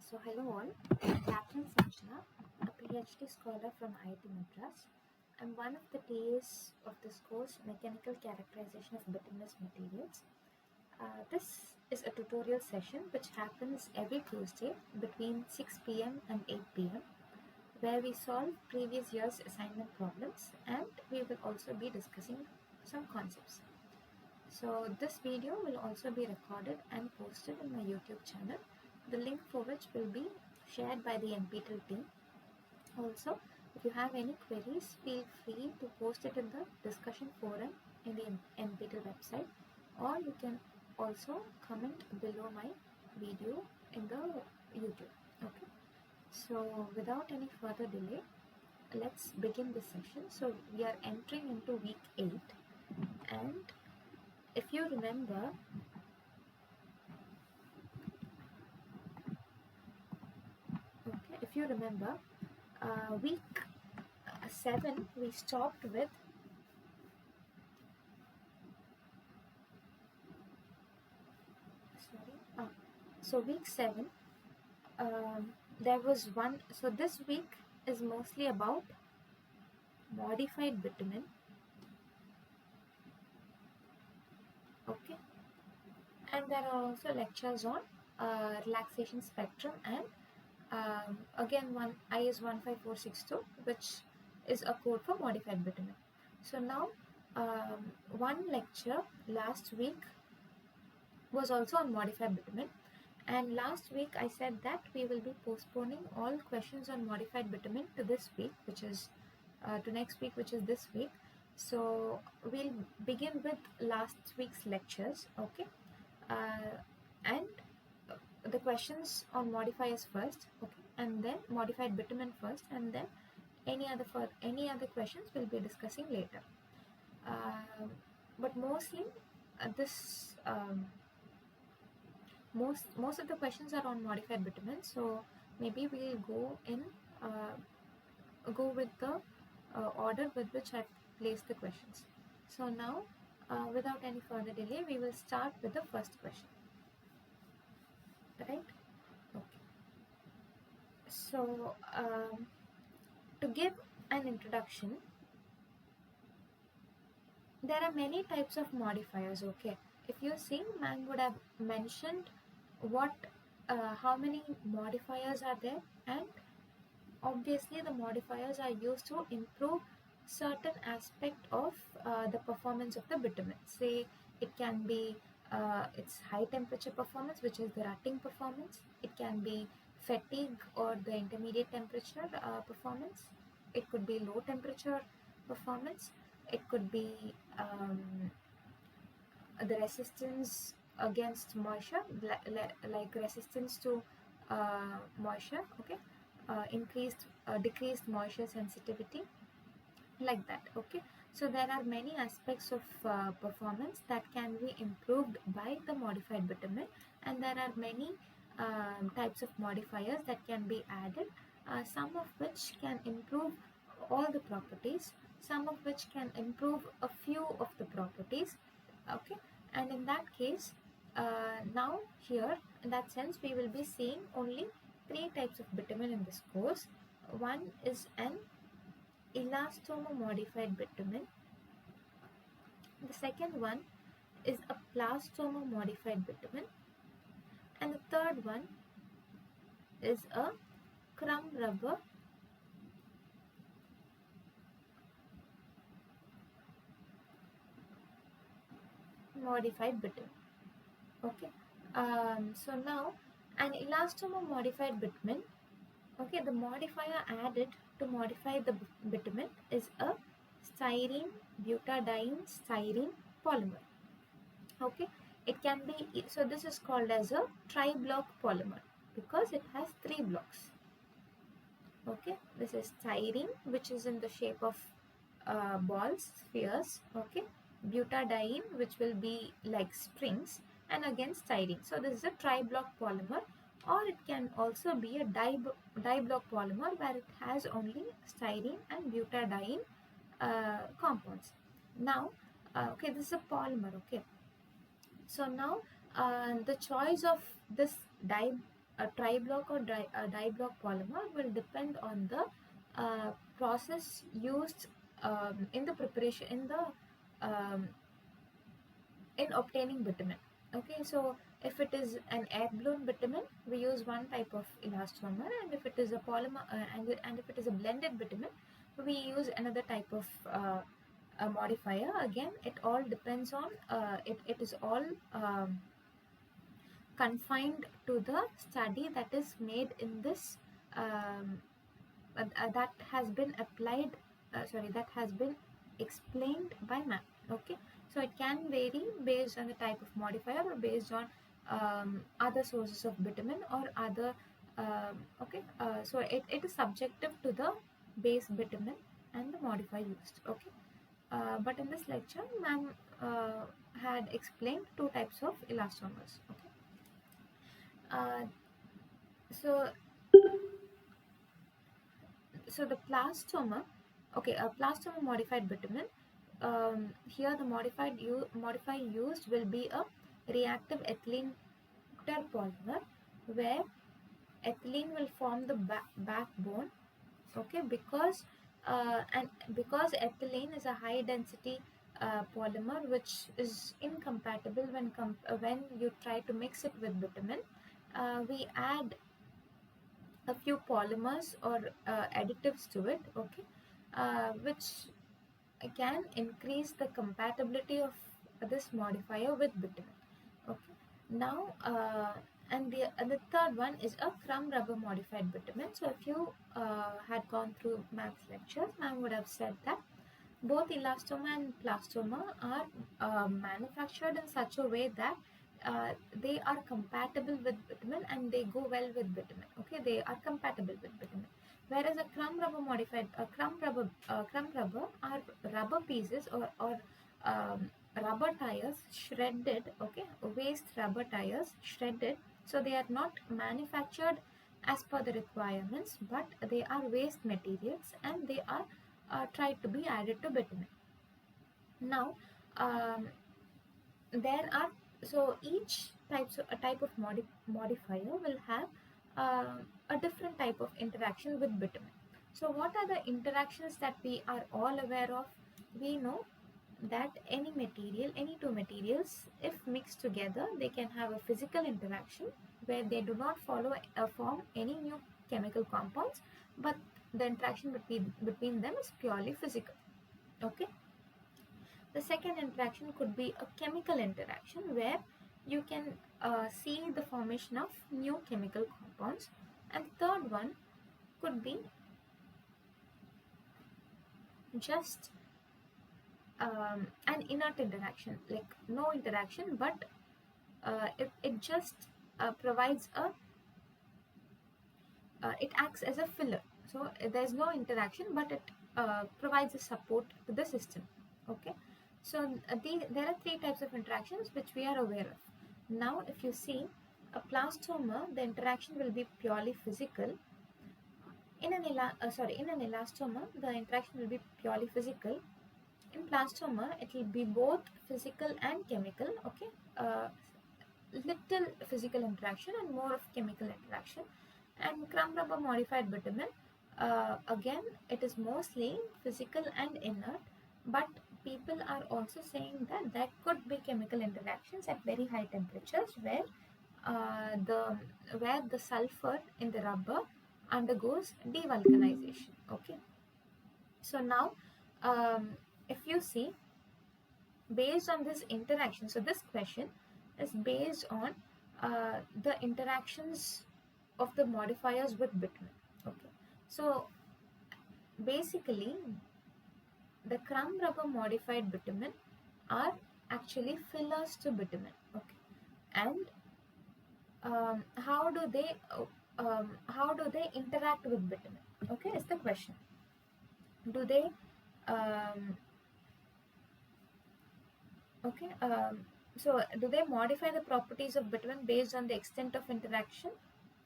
So hello all, I'm Captain Sanjana, a PhD scholar from IIT Madras. I'm one of the TAs of this course, Mechanical Characterization of Bituminous Materials. This is a tutorial session which happens every Tuesday between 6 p.m. and 8 p.m. where we solve previous year's assignment problems and we will also be discussing some concepts. So this video will also be recorded and posted in my YouTube channel, the link for which will be shared by the NPTEL team. Also, if you have any queries, feel free to post it in the discussion forum in the NPTEL website, or you can also comment below my video in the YouTube. Okay. So without any further delay, let's begin this session. So we are entering into week 8, and if you remember, week 7 we stopped with so week 7 there was one. So this week is mostly about modified bitumen. Okay, and there are also lectures on relaxation spectrum and again one IS 15462, which is a code for modified bitumen. So now one lecture last week was also on modified bitumen, and last week I said that we will be postponing all questions on modified bitumen to this week, which is to next week, which is this week. So we'll begin with last week's lectures, okay, and the questions on modifiers first, okay, and then modified bitumen first, and then any other questions we'll be discussing later. But mostly this most of the questions are on modified bitumen, so maybe we'll go with the order with which I've placed the questions. So now without any further delay, we will start with the first question, right? Okay, so to give an introduction, there are many types of modifiers. Okay, if you see, man would have mentioned how many modifiers are there, and obviously the modifiers are used to improve certain aspect of the performance of the bitumen. Say it can be its high temperature performance, which is the rutting performance. It can be fatigue or the intermediate temperature performance. It could be low temperature performance. It could be the resistance against moisture, like resistance to moisture, okay, decreased moisture sensitivity, like that. Okay, so there are many aspects of performance that can be improved by the modified bitumen, and there are many types of modifiers that can be added, some of which can improve all the properties, some of which can improve a few of the properties. Okay, and in that case, now here in that sense we will be seeing only 3 types of bitumen in this course. One is an elastomer modified bitumen. The second one is a plastomer modified bitumen, and the third one is a crumb rubber modified bitumen. Okay, so now an elastomer modified bitumen, okay, the modifier added to modify the bitumen is a styrene butadiene styrene polymer. Okay, it can be, so this is called as a tri-block polymer because it has 3 blocks. Okay, this is styrene, which is in the shape of balls, spheres. Okay, butadiene, which will be like strings, and again styrene. So this is a tri-block polymer, or it can also be a di-block polymer where it has only styrene and butadiene compounds. Now, okay, this is a polymer. Okay, so now the choice of this a tri-block or di-block polymer will depend on the process used in the preparation in obtaining bitumen. Okay, so if it is an air blown bitumen, we use one type of elastomer, and if it is a polymer and if it is a blended bitumen, we use another type of a modifier. Again, it all depends on it is all confined to the study that is made in this that has been applied that has been explained by map. Okay, so it can vary based on the type of modifier or based on other sources of bitumen or other so it is subjective to the base bitumen and the modifier used. Okay, but in this lecture ma'am had explained two types of elastomers. Okay, uh, so so the plastomer, okay, a plastomer modified bitumen. Here the modifier used will be a reactive ethylene polymer, where ethylene will form the backbone. Okay, because ethylene is a high density polymer which is incompatible when you try to mix it with bitumen. We add a few polymers or additives to it. Okay, which can increase the compatibility of this modifier with bitumen. Okay, now and the third one is a crumb rubber modified bitumen. So if you had gone through maths lectures, ma'am would have said that both elastomer and plastomer are manufactured in such a way that they are compatible with bitumen and they go well with bitumen. Okay, they are compatible with bitumen. Whereas a crumb rubber are rubber pieces or rubber tires shredded. Okay, waste rubber tires shredded. So they are not manufactured as per the requirements, but they are waste materials and they are tried to be added to bitumen. Now, there are so each a type of modifier will have a different type of interaction with bitumen. So, what are the interactions that we are all aware of? We know that any two materials, if mixed together, they can have a physical interaction where they do not form any new chemical compounds, but the interaction between them is purely physical. Okay, the second interaction could be a chemical interaction where you can see the formation of new chemical compounds, and third one could be just an inert interaction, like no interaction, but it just provides it acts as a filler. So there's no interaction, but it provides a support to the system. Okay, so there are three types of interactions which we are aware of. Now if you see a plastomer, the interaction will be purely physical. In an elastomer, the interaction will be purely physical. In plastomer, it will be both physical and chemical. Okay, little physical interaction and more of chemical interaction. And crumb rubber modified bitumen, again, it is mostly physical and inert, but people are also saying that there could be chemical interactions at very high temperatures where the sulfur in the rubber undergoes devulcanization. Okay, so now if you see, based on this interaction, so this question is based on the interactions of the modifiers with bitumen. Okay, so basically the crumb rubber modified bitumen are actually fillers to bitumen. Okay, and how do they interact with bitumen? Okay, is the question. Do they okay so do they modify the properties of bitumen based on the extent of interaction?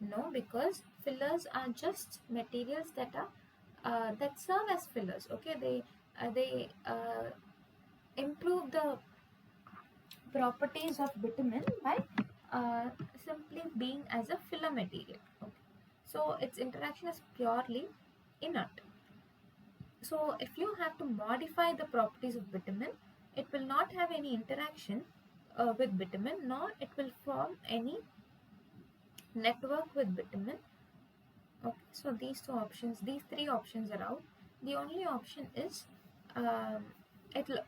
No, because fillers are just materials that serve as fillers. Okay, they improve the properties of bitumen by uh, simply being as a filler material. Okay. So its interaction is purely inert. So if you have to modify the properties of bitumen, it will not have any interaction with bitumen, nor it will form any network with bitumen. Okay, so these two options, these three options are out. The only option is um, it'll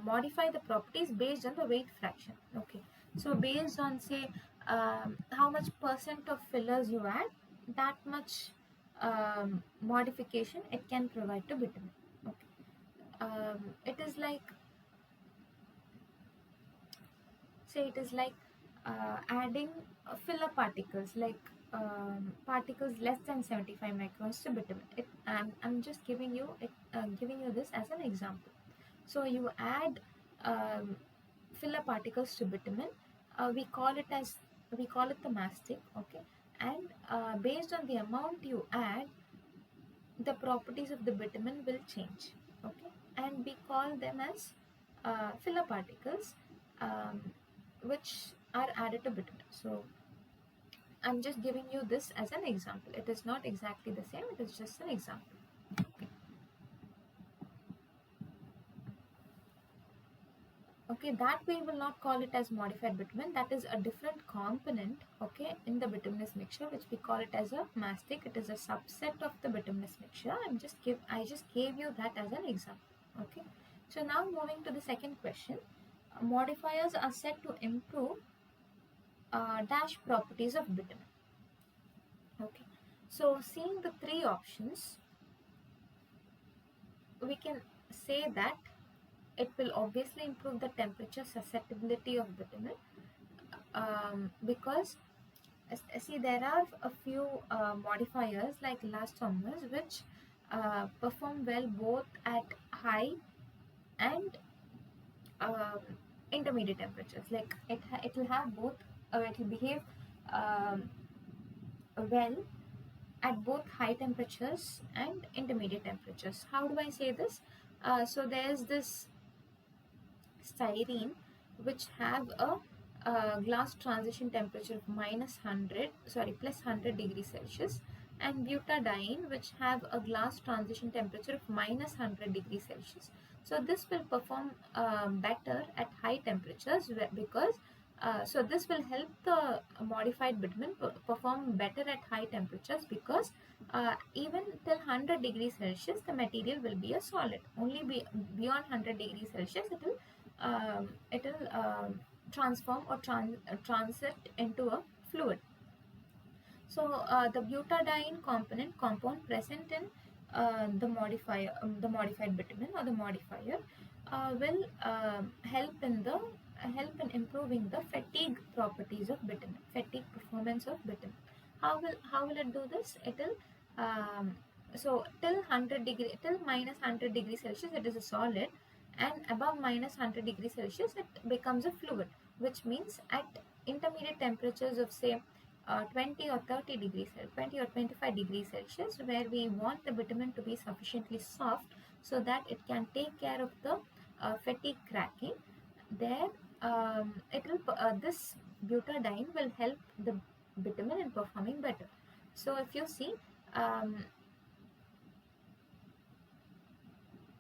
modify the properties based on the weight fraction. Okay, so based on, say, how much percent of fillers you add, that much modification it can provide to bitumen. Okay, it is like, say, it is like adding filler particles, like particles less than 75 microns to bitumen. I'm just giving you this as an example. So you add um, filler particles to bitumen. We call it the mastic. Okay, and based on the amount you add, the properties of the bitumen will change. Okay, and we call them as filler particles, um, which are added to bitumen. So I'm just giving you this as an example. It is not exactly the same, it is just an example. Okay, that we will not call it as modified bitumen. That is a different component, okay, in the bituminous mixture, which we call it as a mastic. It is a subset of the bituminous mixture. I just gave you that as an example. Okay, so now moving to the second question. Modifiers are said to improve dash properties of bitumen. Okay, so seeing the three options, we can say that it will obviously improve the temperature susceptibility of bitumen, because see, there are a few modifiers like elastomers which perform well both at high and um, intermediate temperatures. Like it will have both, it will behave um, well at both high temperatures and intermediate temperatures. How do I say this? So there's this styrene which have a glass transition temperature of plus 100 degrees Celsius, and butadiene which have a glass transition temperature of minus 100 degrees Celsius. So this will perform better at high temperatures, because so this will help the modified bitumen perform better at high temperatures, because even till 100 degrees Celsius the material will be a solid. Only beyond 100 degrees Celsius it will transform or transit into a fluid. So the butadiene compound present in the modified bitumen or the modifier will help in improving the fatigue properties of bitumen, fatigue performance of bitumen. How will it do this? It will so till minus 100 degrees Celsius it is a solid, and above minus 100 degrees Celsius it becomes a fluid, which means at intermediate temperatures of, say, 20 or 30 degrees, 20 or 25 degrees Celsius, where we want the bitumen to be sufficiently soft so that it can take care of the fatigue cracking. There, this butadiene will help the bitumen in performing better. So if you see, um,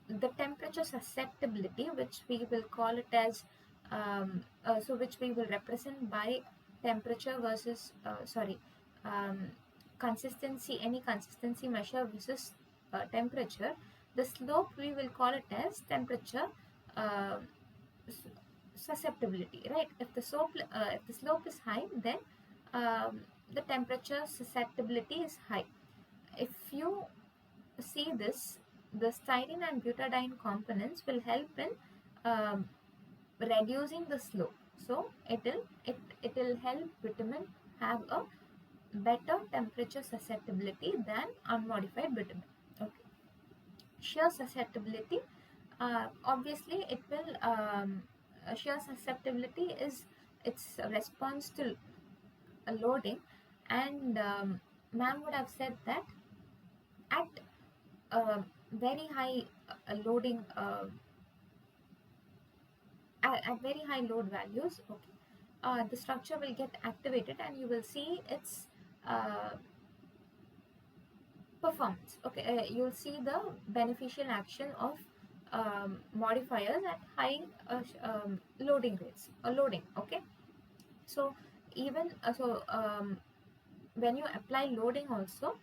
the temperature susceptibility, which we will call it as, which we will represent by temperature versus, um, consistency, any consistency measure versus temperature. The slope we will call it as temperature uh, susceptibility, right? If the slope is high, then the temperature susceptibility is high. If you see this, the styrene and butadiene components will help in reducing the slope. So it will help bitumen have a better temperature susceptibility than unmodified bitumen. Okay. Shear susceptibility, obviously it will shear susceptibility is its response to loading, and man would have said that at very high loading, at very high load values, okay, the structure will get activated and you will see its uh, performance. Okay, you'll see the beneficial action of modifiers at high loading rates or loading. Okay, so even when you apply loading also,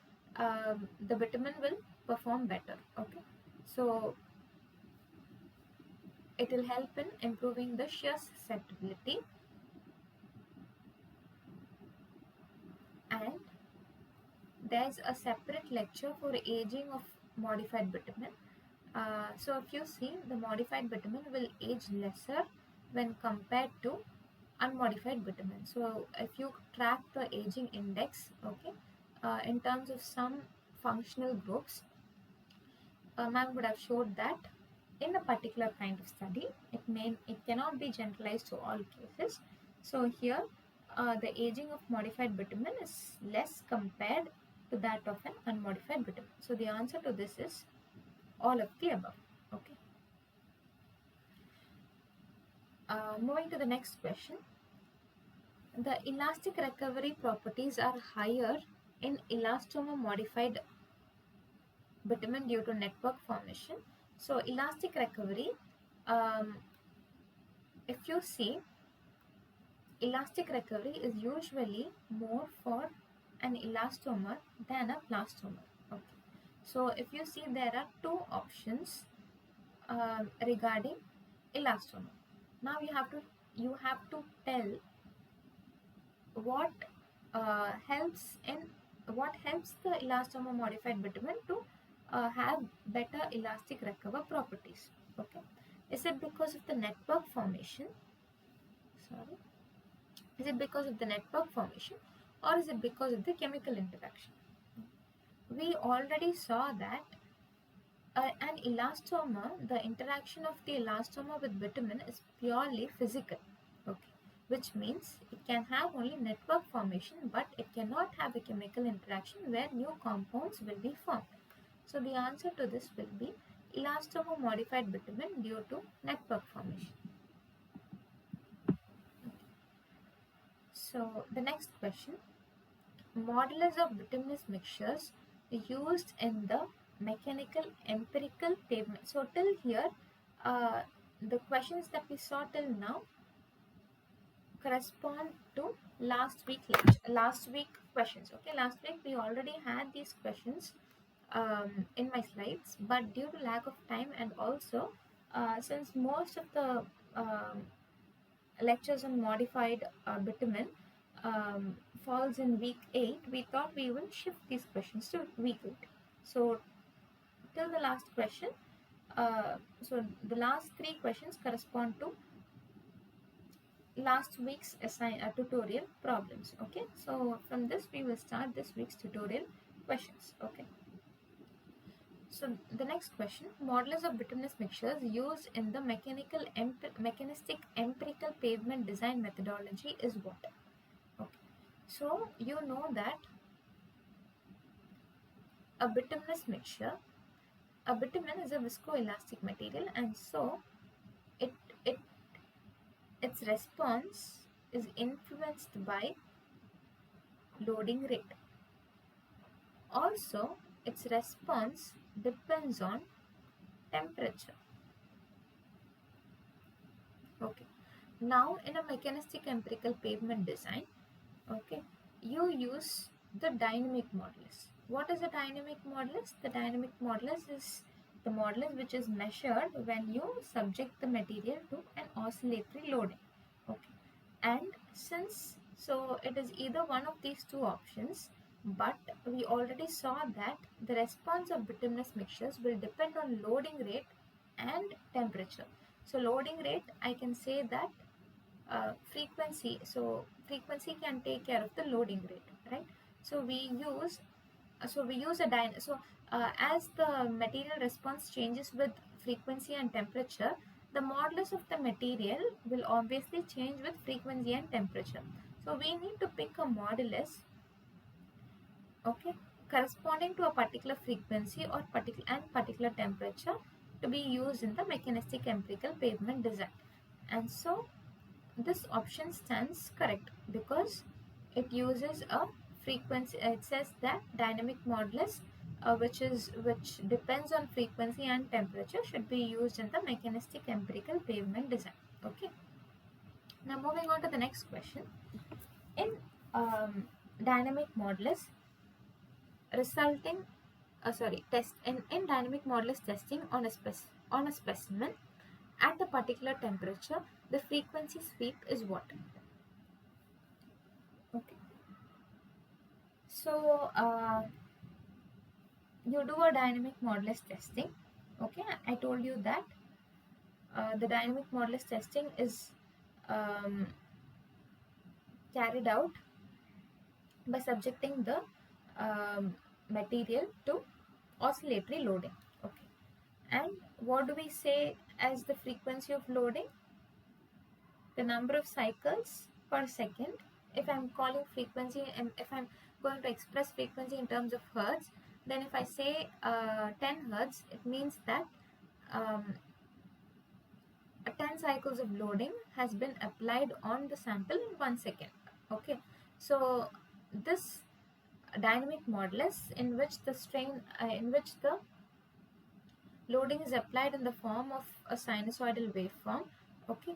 the bitumen will perform better. Okay, so it will help in improving the shear susceptibility, and there's a separate lecture for aging of modified bitumen. So if you see, the modified bitumen will age lesser when compared to unmodified bitumen. So if you track the aging index, okay, in terms of some functional groups, ma'am would have showed that in a particular kind of study, it cannot be generalized to all cases. So here, the aging of modified bitumen is less compared to that of an unmodified bitumen. So the answer to this is all of the above. Okay. Moving to the next question. The elastic recovery properties are higher in elastomer modified bitumen due to network formation. So elastic recovery, um, if you see, elastic recovery is usually more for an elastomer than a plastomer. Okay. So if you see, there are two options regarding elastomer. Now you have to tell what helps the elastomer modified bitumen to have better elastic recover properties. Okay, is it because of the network formation? Sorry, is it because of the network formation, or is it because of the chemical interaction? We already saw that an elastomer, the interaction of the elastomer with bitumen is purely physical. Okay, which means it can have only network formation, but it cannot have a chemical interaction where new compounds will be formed. So the answer to this will be elastomer modified bitumen due to network formation. So the next question, modulus of bituminous mixtures used in the mechanical empirical pavement. So till here, the questions that we saw till now correspond to last week questions. Okay, last week we already had these questions in my slides, but due to lack of time and also since most of the lectures on modified bitumen falls in week 8, we thought we will shift these questions to week 8. So till the last question, so the last 3 questions correspond to last week's tutorial problems. Okay, so from this we will start this week's tutorial questions. Okay, so the next question, modulus of bituminous mixtures used in the mechanistic empirical pavement design methodology is what? Okay, so you know that a bituminous mixture, a bitumen is a viscoelastic material, and so it it its response is influenced by loading rate. Also, its response depends on temperature. Okay. Now, in a mechanistic empirical pavement design, okay, you use the dynamic modulus. What is the dynamic modulus? The dynamic modulus is the modulus which is measured when you subject the material to an oscillatory loading. Okay, and since so it is either one of these two options, but we already saw that the response of bituminous mixtures will depend on loading rate and temperature. So loading rate, I can say that frequency, so frequency can take care of the loading rate, right? So we use as the material response changes with frequency and temperature, the modulus of the material will obviously change with frequency and temperature. So we need to pick a modulus, okay, corresponding to a particular frequency or particular temperature to be used in the mechanistic empirical pavement design. And so this option stands correct because it uses a frequency. It says that dynamic modulus, which depends on frequency and temperature, should be used in the mechanistic empirical pavement design. Okay. Now moving on to the next question. In dynamic modulus resulting test in dynamic modulus testing on a specimen at the particular temperature, the frequency sweep is what? Okay. So you do a dynamic modulus testing. Okay, I told you that the dynamic modulus testing is um, carried out by subjecting the material to oscillatory loading. Okay, and what do we say as the frequency of loading? The number of cycles per second. If I'm calling frequency and if I'm going to express frequency in terms of hertz, then if I say 10 hertz, it means that 10 cycles of loading has been applied on the sample in 1 second. Okay, so this dynamic modulus in which the loading is applied in the form of a sinusoidal waveform. Okay,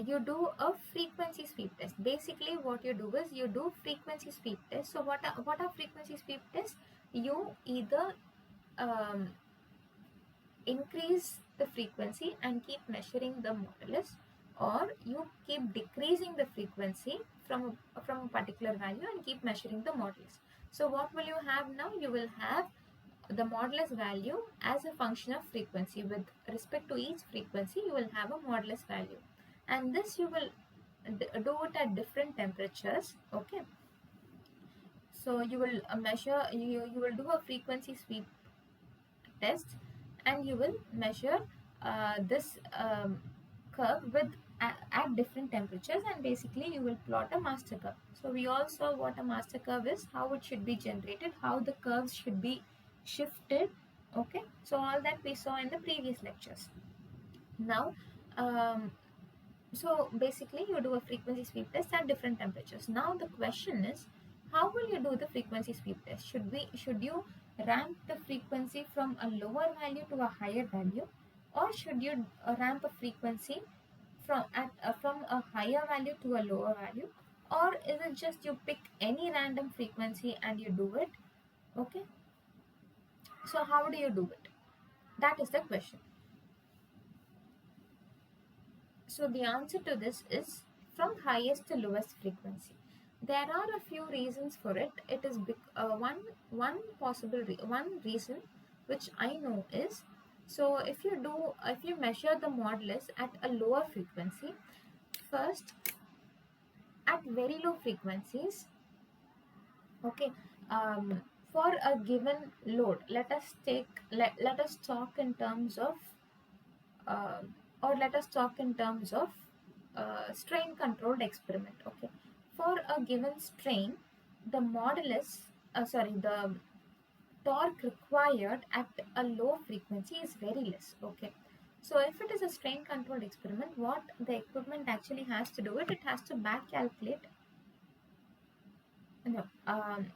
you do a frequency sweep test. Basically what you do is you do frequency sweep test. So what are frequency sweep tests? You either increase the frequency and keep measuring the modulus, or you keep decreasing the frequency from a particular value and keep measuring the modulus. So what will you have now? You will have the modulus value as a function of frequency. With respect to each frequency, you will have a modulus value, and this you will do it at different temperatures. Okay, so you will measure, you will do a frequency sweep test, and you will measure this curve with at different temperatures, and basically you will plot a master curve. So we all saw what a master curve is, how it should be generated, how the curves should be shifted. Okay, so all that we saw in the previous lectures. Now so basically you do a frequency sweep test at different temperatures. Now the question is, how will you do the frequency sweep test? Should you ramp the frequency from a lower value to a higher value, or should you ramp a frequency from a higher value to a lower value, or is it just you pick any random frequency and you do it? Okay, so how do you do it? That is the question. So the answer to this is from highest to lowest frequency. There are a few reasons for it. It is one reason which I know is, so if you measure the modulus at a lower frequency, first at very low frequencies, okay, for a given load, let us talk in terms of uh, let us talk in terms of strain controlled experiment. Okay, for a given strain, the the torque required at a low frequency is very less. Okay, so if it is a strain controlled experiment, what the equipment actually has to do it has to back calculate. No,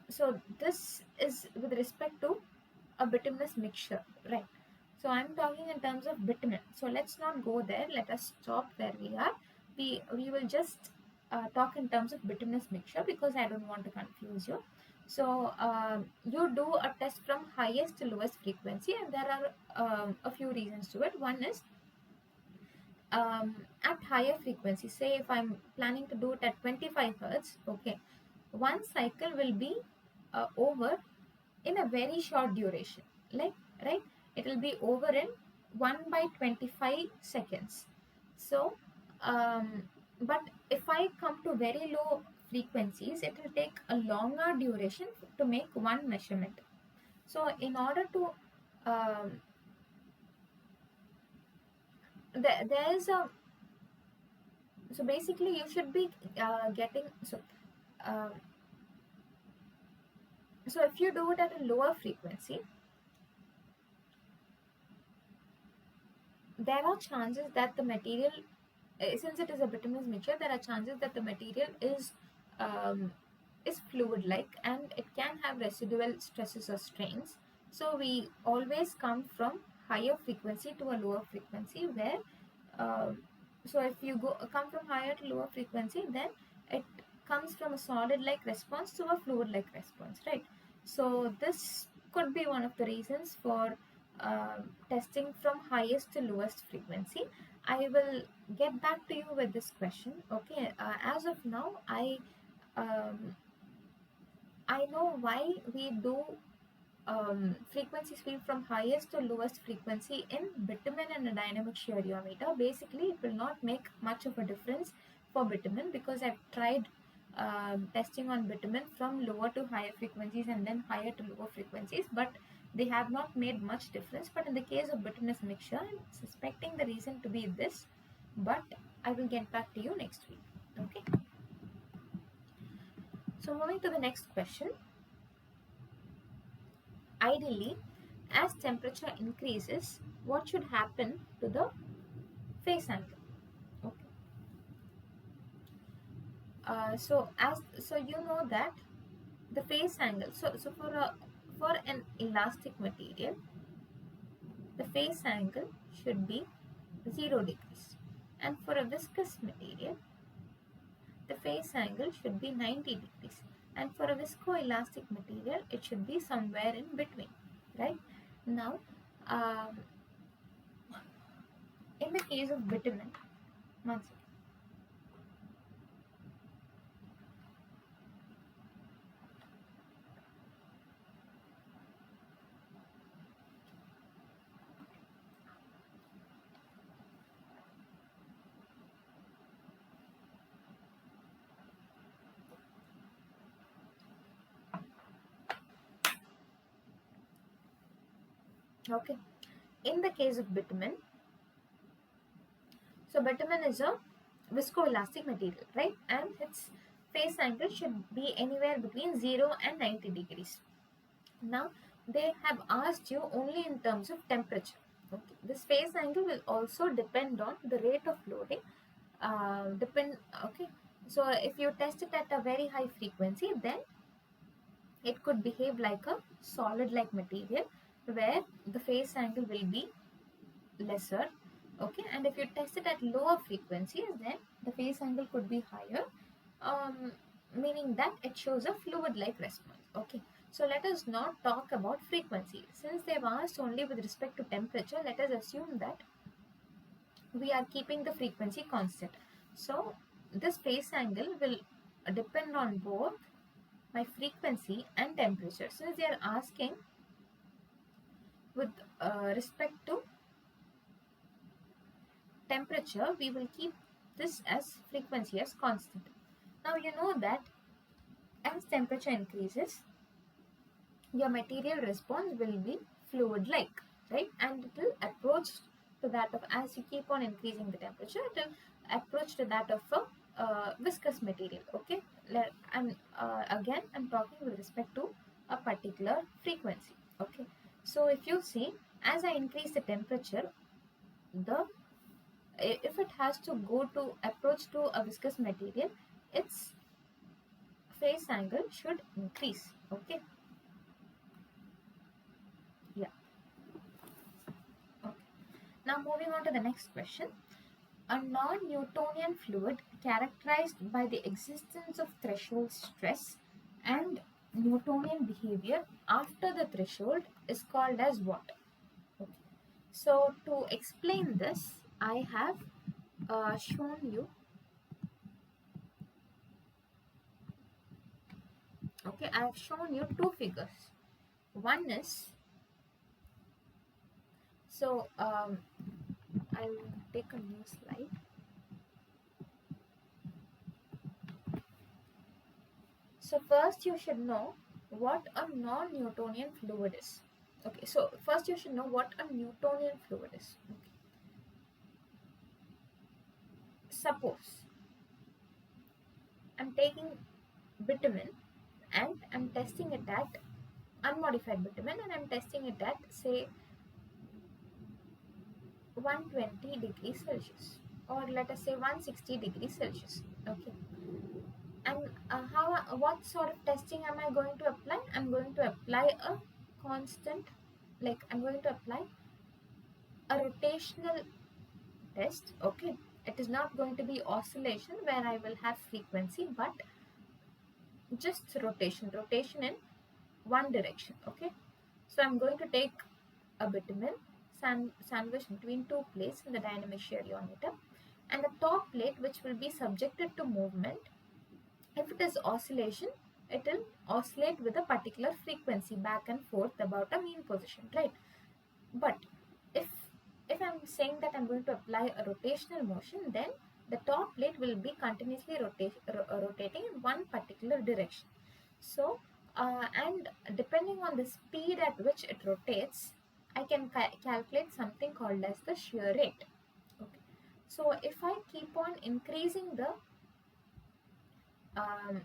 so this is with respect to a bituminous mixture, right? So I'm talking in terms of bitumen. So let's not go there. Let us stop where we are. We will just talk in terms of bituminous mixture because I don't want to confuse you. So you do a test from highest to lowest frequency, and there are a few reasons to it. One is at higher frequency. Say if I'm planning to do it at 25 hertz, okay, one cycle will be over in a very short duration, like, right, it will be over in 1/25 seconds. So but if I come to very low frequencies, it will take a longer duration to make one measurement. So in order to there is a, so basically you should be getting, uh, so if you do it at a lower frequency, there are chances that the material since it is a bituminous mixture, there are chances that the material um, is fluid like, and it can have residual stresses or strains. So we always come from higher frequency to a lower frequency, where um, so if you come from higher to lower frequency, then it comes from a solid like response to a fluid like response, right? So this could be one of the reasons for testing from highest to lowest frequency. I will get back to you with this question. Okay, as of now, um, I know why we do frequency sweep from highest to lowest frequency in bitumen and a dynamic shear rheometer. Basically, it will not make much of a difference for bitumen, because I've tried testing on bitumen from lower to higher frequencies and then higher to lower frequencies, but they have not made much difference. But in the case of bituminous mixture, I'm suspecting the reason to be this, but I will get back to you next week. Okay. So moving to the next question. Ideally, as temperature increases, what should happen to the phase angle? Okay. So you know that the phase angle. So for an elastic material, the phase angle should be 0 degrees, and for a viscous material, the phase angle should be 90 degrees, and for a viscoelastic material, it should be somewhere in between, right? Now, um, in the case of bitumen, one second. Okay. In the case of bitumen, so bitumen is a viscoelastic material, right? And its phase angle should be anywhere between 0 and 90 degrees. Now, they have asked you only in terms of temperature. Okay. This phase angle will also depend on the rate of loading. Okay. So, if you test it at a very high frequency, then it could behave like a solid like material, where the phase angle will be lesser. Okay, and if you test it at lower frequencies, then the phase angle could be higher, um, meaning that it shows a fluid like response. Okay, so let us not talk about frequency. Since they've asked only with respect to temperature, let us assume that we are keeping the frequency constant. So this phase angle will depend on both my frequency and temperature. Since they are asking with respect to temperature, we will keep this as frequency as constant. Now you know that as temperature increases, your material response will be fluid like, right? And it will approach to that of, as you keep on increasing the temperature, it will approach to that of a viscous material. Okay, and again I'm talking with respect to a particular frequency. Okay, so if you see, as I increase the temperature, the if it has to go to approach to a viscous material, its phase angle should increase. Okay, yeah. Okay, now moving on to the next question. A non-Newtonian fluid characterized by the existence of threshold stress and Newtonian behavior after the threshold is called as what? Okay. So to explain this, I have shown you. Okay, I have shown you two figures. One is, so I'll take a new slide. So first you should know what a non-Newtonian fluid is. Okay, so first you should know what a Newtonian fluid is. Okay. Suppose I'm taking bitumen and I'm testing it at unmodified bitumen, and I'm testing it at say 120 degrees Celsius. or let us say 160 degrees Celsius. Okay, and what sort of testing am I going to apply? I'm going to apply a constant, like I'm going to apply a rotational test. Okay, it is not going to be oscillation where I will have frequency, but just rotation in one direction. Okay, so I'm going to take a bitumen sandwich between two plates in the dynamic sherriometer, and the top plate, which will be subjected to movement. If it is oscillation, it will oscillate with a particular frequency back and forth about a mean position, right? But if I'm saying that I'm going to apply a rotational motion, then the top plate will be continuously rotating in one particular direction. So, and depending on the speed at which it rotates, I can calculate something called as the shear rate. Okay. So, if I keep on increasing the um,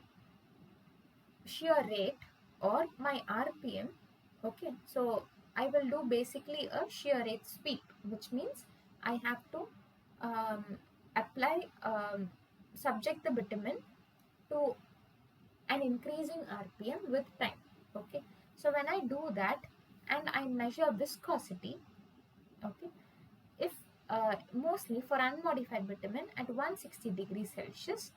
shear rate or my RPM, okay, so I will do basically a shear rate sweep, which means I have to um, apply, subject the bitumen to an increasing RPM with time. Okay, so when I do that and I measure viscosity, okay, if mostly for unmodified bitumen at 160 degrees Celsius,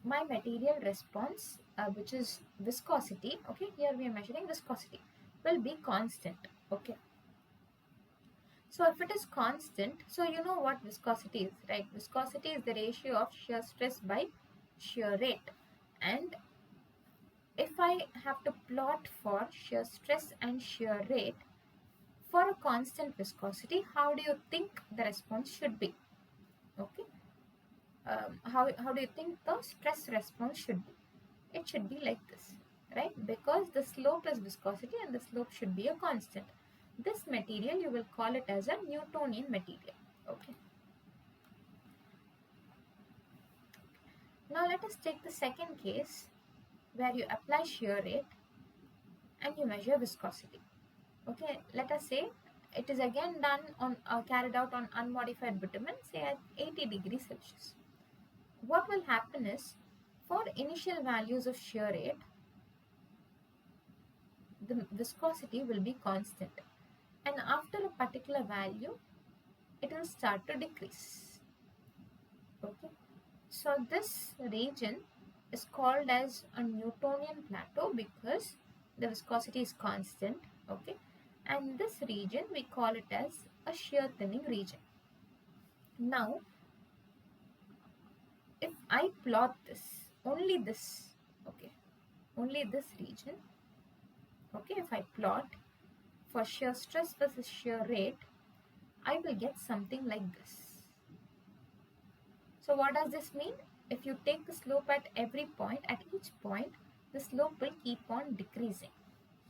my material response, which is viscosity, okay, here we are measuring viscosity, will be constant. Okay, so if it is constant, so you know what viscosity is, right? Viscosity is the ratio of shear stress by shear rate. And if I have to plot for shear stress and shear rate for a constant viscosity, how do you think the response should be? Okay, how do you think the stress response should be? It should be like this, right? Because the slope is viscosity and the slope should be a constant. This material you will call it as a Newtonian material. Okay. Now let us take the second case where you apply shear rate and you measure viscosity. Okay, let us say it is again done on carried out on unmodified bitumen, say at 80 degrees Celsius. What will happen is, for initial values of shear rate, the viscosity will be constant, and after a particular value it will start to decrease. Okay, so this region is called as a Newtonian plateau because the viscosity is constant. Okay, and this region we call it as a shear thinning region. Now if I plot this, only this, okay, only this region, okay, if I plot for shear stress versus shear rate, I will get something like this. So what does this mean? If you take the slope at every point, at each point, the slope will keep on decreasing.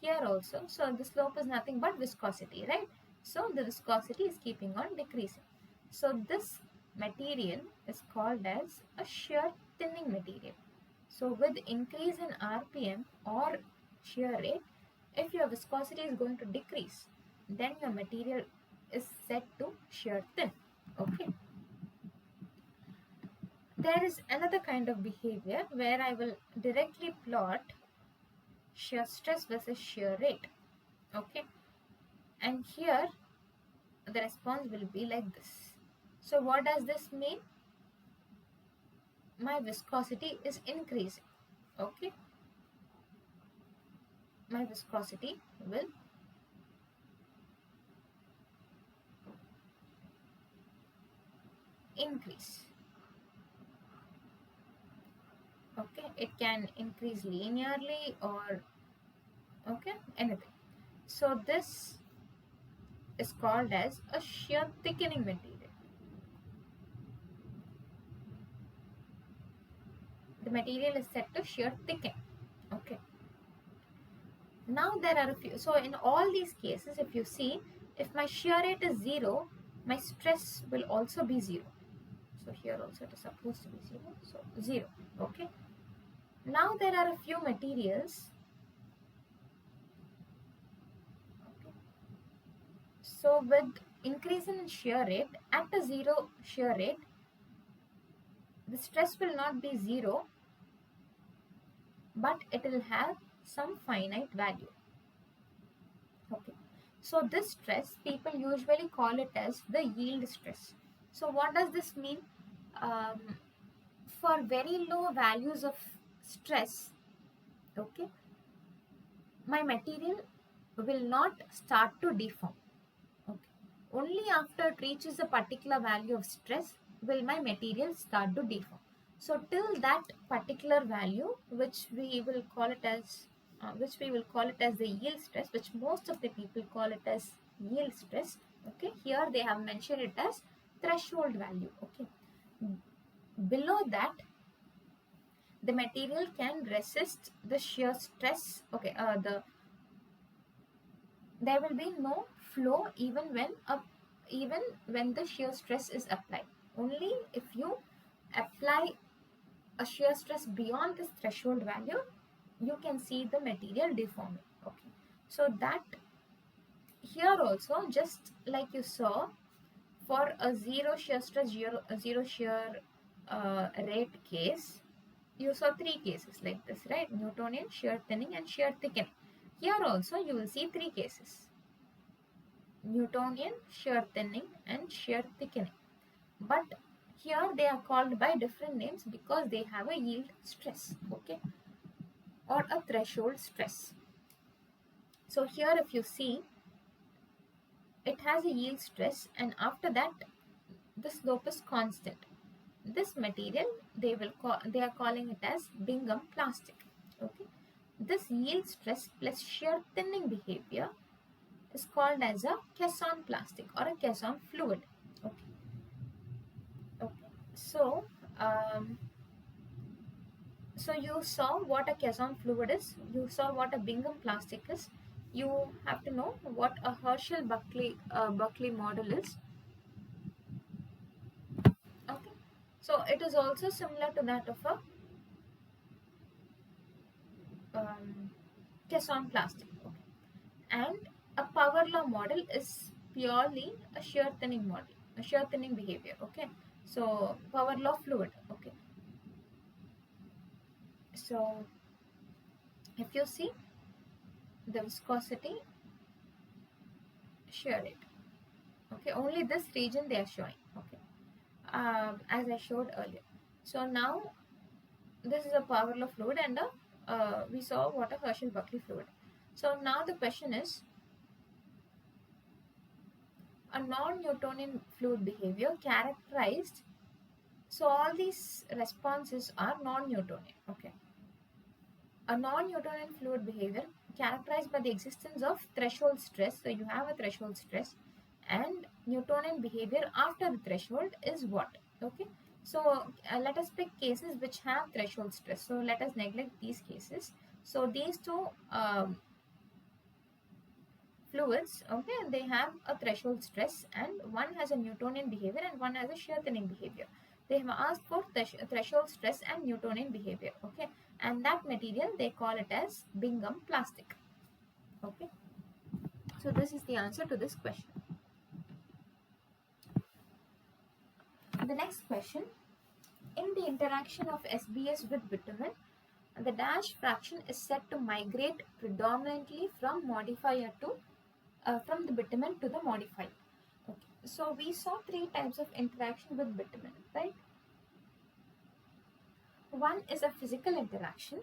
Here also, so the slope is nothing but viscosity, right? So the viscosity is keeping on decreasing. So this material is called as a shear thinning material. So with increase in RPM or shear rate, if your viscosity is going to decrease, then your material is set to shear thin. Okay. There is another kind of behavior where I will directly plot shear stress versus shear rate. Okay, and here the response will be like this. So what does this mean? My viscosity is increasing. Okay, my viscosity will increase. Okay, it can increase linearly or okay, anything. So this is called as a shear thickening material. The material is set to shear thicken. Okay, now there are a few. So in all these cases, if you see, if my shear rate is 0, my stress will also be 0. So here also it is supposed to be 0. So 0. Okay. Now there are a few materials. Okay. So with increase in shear rate, at a zero shear rate, the stress will not be zero, but it will have some finite value. Okay. So this stress, people usually call it as the yield stress. So what does this mean? Um, for very low values of stress, okay, my material will not start to deform. Okay. Only after it reaches a particular value of stress will my material start to deform. So till that particular value, which we will call it as the yield stress, which most of the people call it as yield stress. Okay, here they have mentioned it as threshold value. Okay, below that, the material can resist the shear stress. Okay, there will be no flow even when the shear stress is applied. Only if you apply a shear stress beyond this threshold value, you can see the material deforming. Okay, so that here also, just like you saw for a zero shear stress, zero shear rate case, you saw three cases like this, right? Newtonian, shear thinning, and shear thickening. Here also you will see three cases: Newtonian, shear thinning, and shear thickening. But here they are called by different names because they have a yield stress, okay, or a threshold stress. So here if you see, it has a yield stress, and after that the slope is constant. This material they are calling it as Bingham plastic. Okay, this yield stress plus shear thinning behavior is called as a caisson plastic or a caisson fluid. Okay, okay. So so you saw what a caisson fluid is. You saw what a Bingham plastic is. You have to know what a Herschel-Buckley model is. Okay, so it is also similar to that of a caisson plastic. Okay, and a power law model is purely a shear thinning model, a shear thinning behavior. Okay, so power law fluid. Okay, so if you see the viscosity, shear rate. Okay, only this region they are showing. Okay, as I showed earlier. So now this is a power law fluid, and we saw what a Herschel-Buckley fluid. So now the question is, a non-Newtonian fluid behavior characterized. So all these responses are non-Newtonian. Okay, a non-Newtonian fluid behavior characterized by the existence of threshold stress. So you have a threshold stress, and Newtonian behavior after the threshold is what? Okay, so let us pick cases which have threshold stress. So let us neglect these cases. So these two fluids, okay, they have a threshold stress, and one has a Newtonian behavior and one has a shear thinning behavior. They have asked for threshold stress and Newtonian behavior. Okay, and that material they call it as Bingham plastic. Okay, so this is the answer to this question. The next question: in the interaction of SBS with bitumen, the dash fraction is said to migrate predominantly from the bitumen to the modifier. Okay. So we saw three types of interaction with bitumen, right? One is a physical interaction,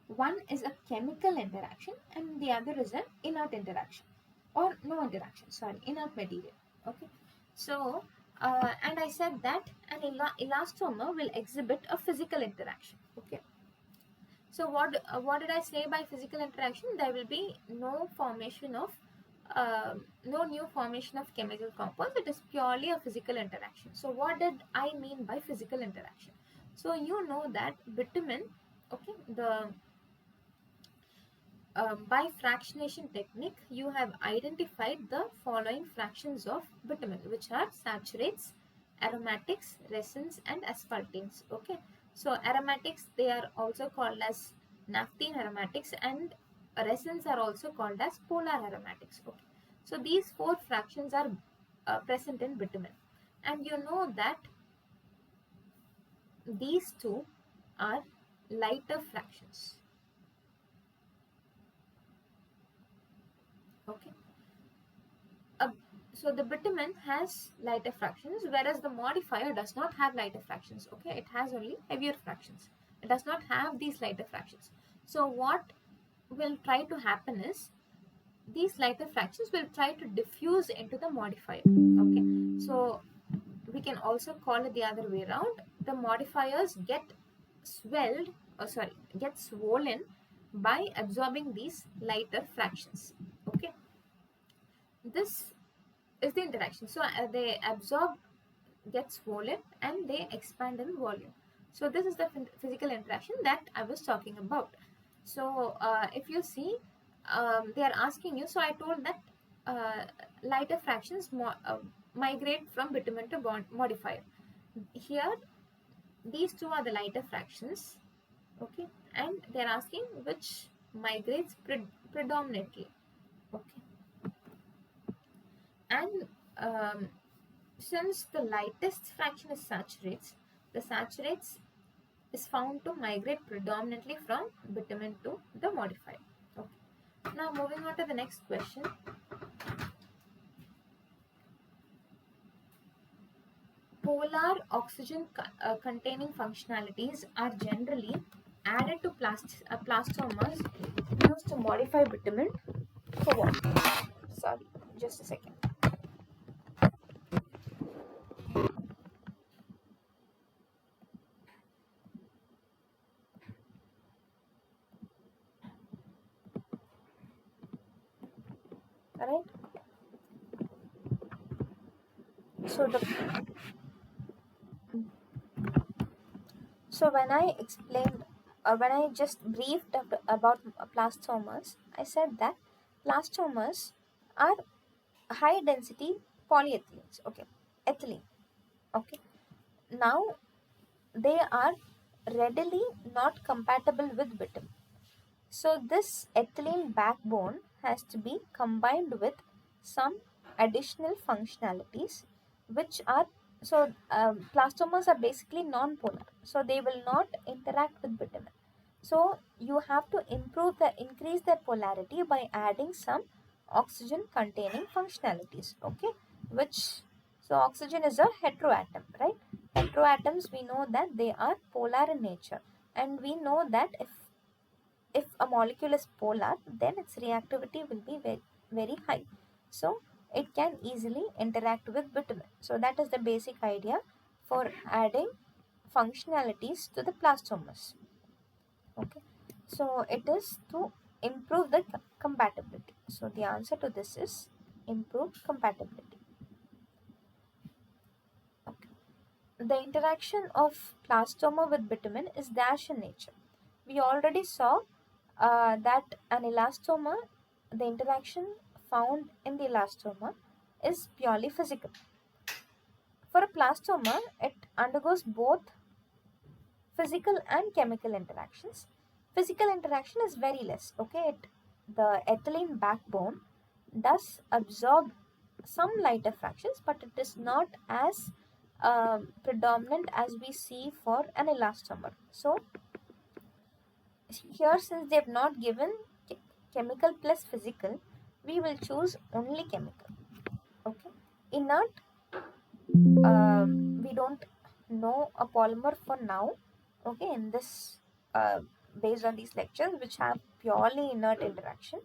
one is a chemical interaction, and the other is an inert interaction, or no interaction, sorry, inert material. Okay, so and I said that an elastomer will exhibit a physical interaction. Okay, so what did I say by physical interaction? There will be no formation of no new formation of chemical compounds. It is purely a physical interaction. So what did I mean by physical interaction? So you know that bitumen, okay, the by fractionation technique, you have identified the following fractions of bitumen, which are saturates, aromatics, resins, and asphaltenes. Okay, so aromatics, they are also called as naphthene aromatics, and resins are also called as polar aromatics. Okay, So these four fractions are present in bitumen, and you know that these two are lighter fractions. Okay. Uh, so the bitumen has lighter fractions, whereas the modifier does not have lighter fractions. Okay, it has only heavier fractions. It does not have these lighter fractions. So what will try to happen is these lighter fractions will try to diffuse into the modifier. Okay, so we can also call it the other way around. The modifiers get swelled, or sorry, get swollen by absorbing these lighter fractions. Okay, this is the interaction. So they absorb, get swollen, and they expand in volume. So this is the physical interaction that I was talking about. So if you see, they are asking you. So I told that lighter fractions migrate from bitumen to modifier. Here, these two are the lighter fractions. Okay, and they are asking which migrates predominantly. Okay, and since the lightest fraction is saturates, the saturates is found to migrate predominantly from bitumen to the modifier. Okay. Now moving on to the next question. Polar oxygen containing functionalities are generally added to plastomers used to modify bitumen for what? Sorry, just a second. Alright. So the So when I explained, when I just briefed about plastomers, I said that plastomers are high density polyethylenes. Okay, ethylene. Okay, now they are readily not compatible with bitumen. So this ethylene backbone has to be combined with some additional functionalities, which are plastomers are basically non-polar, so they will not interact with bitumen. So you have to increase their polarity by adding some oxygen containing functionalities. Okay, which so oxygen is a heteroatom, right? Heteroatoms, we know that they are polar in nature, and we know that if a molecule is polar, then its reactivity will be very, very high. So it can easily interact with bitumen. So that is the basic idea for adding functionalities to the plastomers. Okay. So it is to improve the compatibility. So the answer to this is improve compatibility. Okay. The interaction of plastoma with bitumen is dash in nature. We already saw that an elastoma, the interaction found in the elastoma is purely physical. For a plastoma, it undergoes both physical and chemical interactions. Physical interaction is very less. Okay, the ethylene backbone does absorb some lighter fractions, but it is not as predominant as we see for an elastomer. So here, since they have not given chemical plus physical, we will choose only chemical. Okay, inert, we don't know a polymer for now. Okay, in this based on these lectures which have purely inert interaction,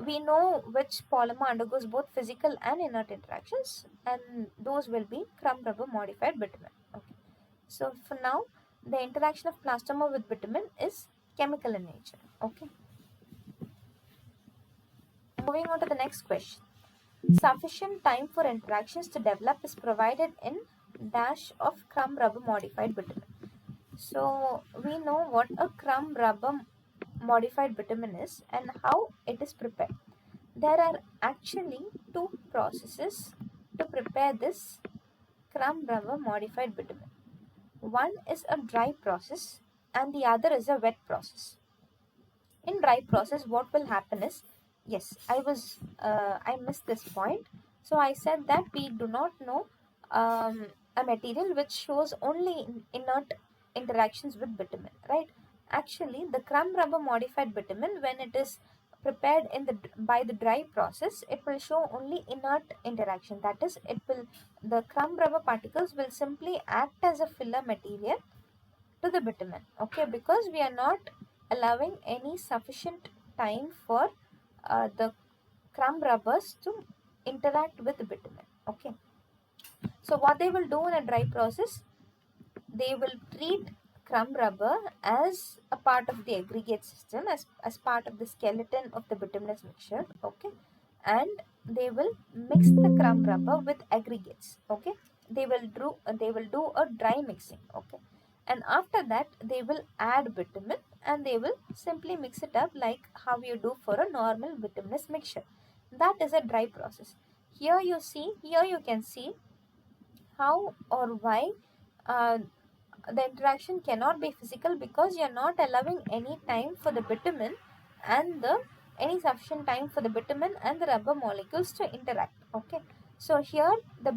we know which polymer undergoes both physical and inert interactions, and those will be crumb rubber modified bitumen. Okay, so for now, the interaction of plastoma with bitumen is chemical in nature. Okay, moving on to the next question. Sufficient time for interactions to develop is provided in dash of crumb rubber modified bitumen. So we know what a crumb rubber modified bitumen is and how it is prepared. There are actually two processes to prepare this crumb rubber modified bitumen. One is a dry process and the other is a wet process. In dry process, what will happen is yes, I missed this point. So I said that we do not know a material which shows only inert interactions with bitumen, right? Actually, the crumb rubber modified bitumen, when it is prepared in the by the dry process, it will show only inert interaction. That is, the crumb rubber particles will simply act as a filler material to the bitumen, okay, because we are not allowing any sufficient time for the crumb rubbers to interact with the bitumen, okay. So what they will do in a dry process, they will treat crumb rubber as a part of the aggregate system, as part of the skeleton of the bituminous mixture, okay, and they will mix the crumb rubber with aggregates, okay. They will do a dry mixing, okay, and after that they will add bitumen and they will simply mix it up like how you do for a normal bituminous mixture. That is a dry process. Here you can see how or why uh, the interaction cannot be physical, because you're not allowing any time for the bitumen and the any sufficient time for the bitumen and the rubber molecules to interact, okay. So here the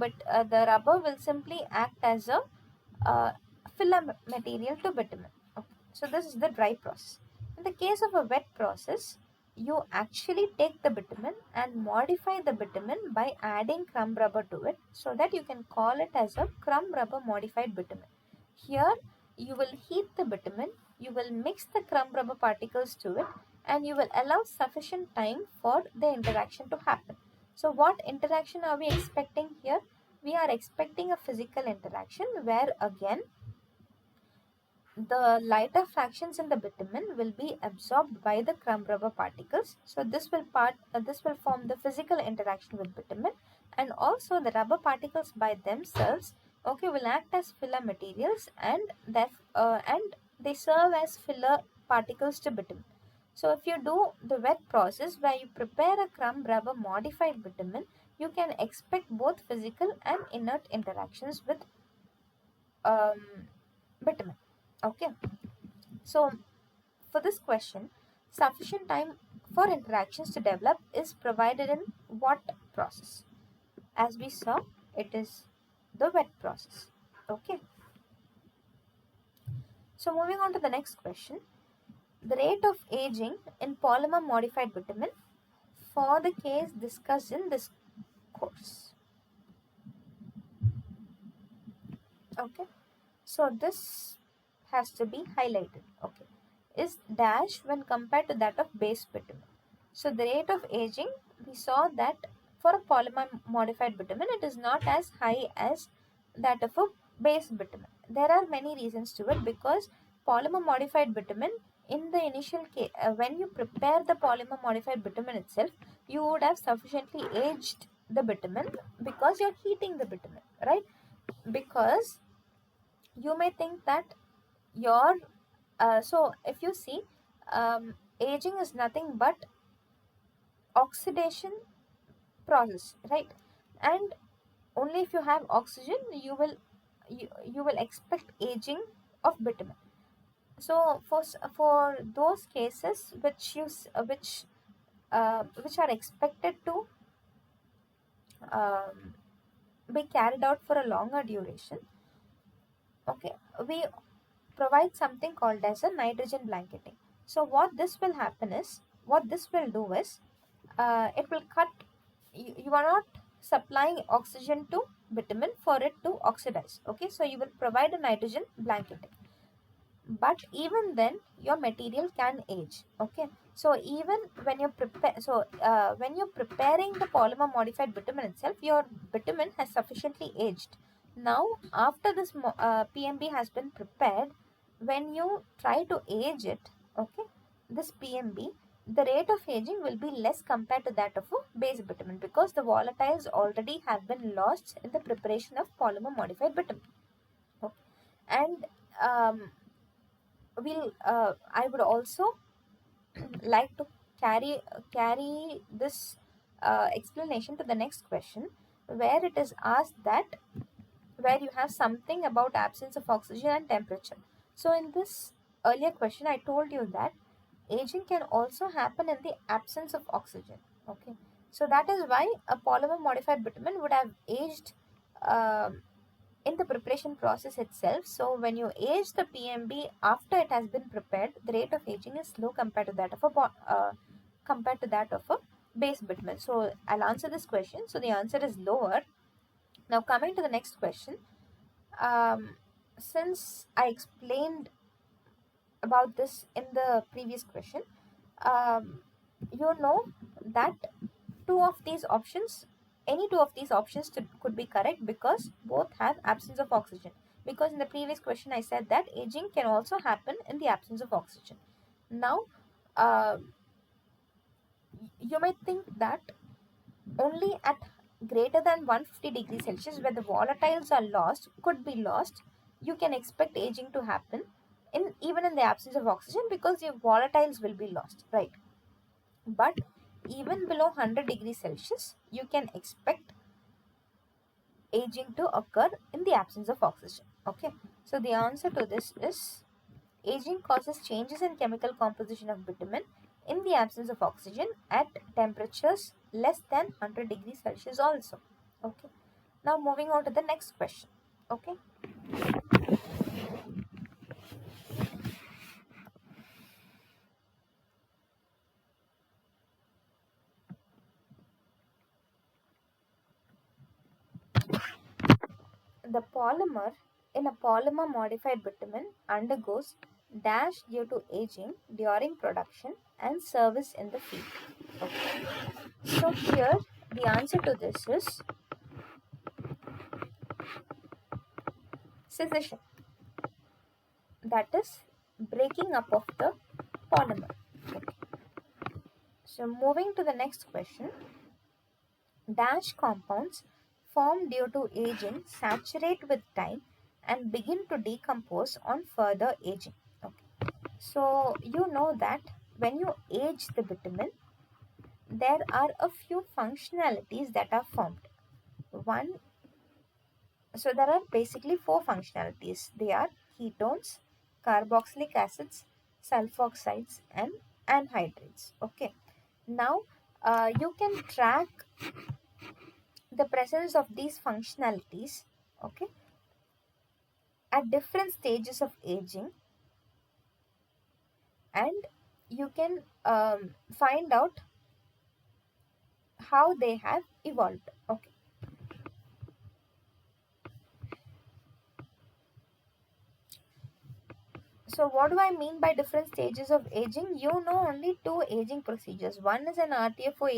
rubber will simply act as a uh, filler material to bitumen, okay. So this is the dry process. In the case of a wet process, you actually take the bitumen and modify the bitumen by adding crumb rubber to it, so that you can call it as a crumb rubber modified bitumen. Here you will heat the bitumen, you will mix the crumb rubber particles to it, and you will allow sufficient time for the interaction to happen. So what interaction are we expecting here? We are expecting a physical interaction where again the lighter fractions in the bitumen will be absorbed by the crumb rubber particles. So this will form the physical interaction with bitumen, and also the rubber particles by themselves, okay, will act as filler materials, and they serve as filler particles to bitumen. So if you do the wet process where you prepare a crumb rubber modified bitumen, you can expect both physical and inert interactions with um, bitumen, okay. So for this question, sufficient time for interactions to develop is provided in what process? As we saw, it is the wet process, okay. So moving on to the next question, the rate of aging in polymer modified bitumen for the case discussed in this course, okay. So this has to be highlighted, okay, is dash when compared to that of base bitumen. So the rate of aging, we saw that for a polymer modified bitumen, it is not as high as that of a base bitumen. There are many reasons to it, because polymer modified bitumen, in the initial case, when you prepare the polymer modified bitumen itself, you would have sufficiently aged the bitumen because you're heating the bitumen, right? Because you may think that your so if you see, aging is nothing but oxidation process, right? And only if you have oxygen you will expect aging of bitumen. So for those cases which are expected to um, be carried out for a longer duration, okay, we provide something called as a nitrogen blanketing. So what this will do is, it will cut, you are not supplying oxygen to bitumen for it to oxidize, okay. So you will provide a nitrogen blanketing, but even then your material can age, okay. So even when when you're preparing the polymer modified bitumen itself, your bitumen has sufficiently aged. Now after this PMB has been prepared, when you try to age it, okay, this PMB, the rate of aging will be less compared to that of a base bitumen, because the volatiles already have been lost in the preparation of polymer modified bitumen, okay. And I would also like to carry this explanation to the next question, where it is asked that, where you have something about absence of oxygen and temperature. So in this earlier question I told you that aging can also happen in the absence of oxygen. Okay, so that is why a polymer modified bitumen would have aged um in the preparation process itself. So when you age the PMB after it has been prepared, the rate of aging is slow compared to that of a base bitumen. So I'll answer this question. So the answer is lower. Now coming to the next question, um, since I explained about this in the previous question, um, you know that two of these options, any two of these options could be correct because both have absence of oxygen. Because in the previous question I said that aging can also happen in the absence of oxygen. Now, uh, you might think that only at greater than 150 degrees Celsius, where the volatiles are lost, could be lost, you can expect aging to happen in even in the absence of oxygen because your volatiles will be lost, right? But even below 100 degrees Celsius, you can expect aging to occur in the absence of oxygen. Okay, so the answer to this is aging causes changes in chemical composition of bitumen in the absence of oxygen at temperatures less than 100 degrees Celsius also. Okay, now moving on to the next question. Okay, the polymer in a polymer modified bitumen undergoes dash due to aging during production and service in the field. Okay. So here the answer to this is secession, that is breaking up of the polymer. Okay. So moving to the next question, dash compounds formed due to aging saturate with time and begin to decompose on further aging. Okay. So you know that when you age the bitumen, there are a few functionalities that are formed. One, so there are basically four functionalities. They are ketones, carboxylic acids, sulfoxides, and anhydrates. Okay. Now you can track the presence of these functionalities, okay, at different stages of aging, and you can find out how they have evolved. Okay. So what do I mean by different stages of aging? You know only two aging procedures. One is an RTFO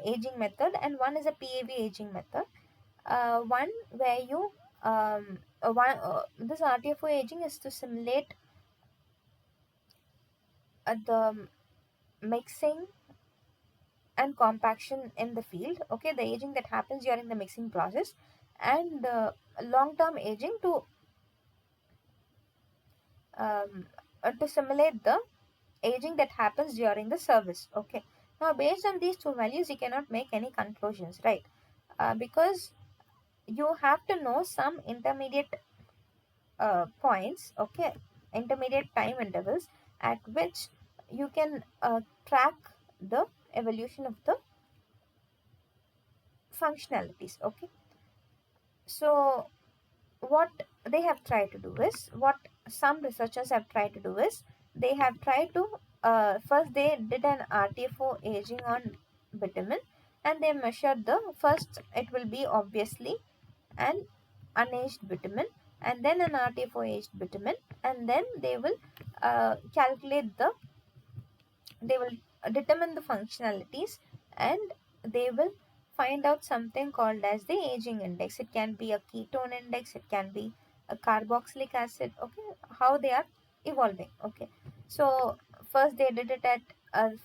aging method, and one is a PAV aging method. One where you this RTFO aging is to simulate the mixing and compaction in the field. Okay, the aging that happens during the mixing process, and long term aging to simulate the aging that happens during the service. Okay, now based on these two values you cannot make any conclusions, right? Because you have to know some intermediate points, okay, intermediate time intervals at which you can track the evolution of the functionalities. Okay, so what they have tried to do is, what some researchers have tried to do is, they have tried to first they did an RTFO aging on bitumen, and they measured the first, it will be obviously an unaged bitumen, and then an RTFO aged bitumen, and then they will calculate the, they will determine the functionalities, and they will find out something called as the aging index. It can be a ketone index, it can be a carboxylic acid. Okay, how they are evolving. Okay, so first they did it at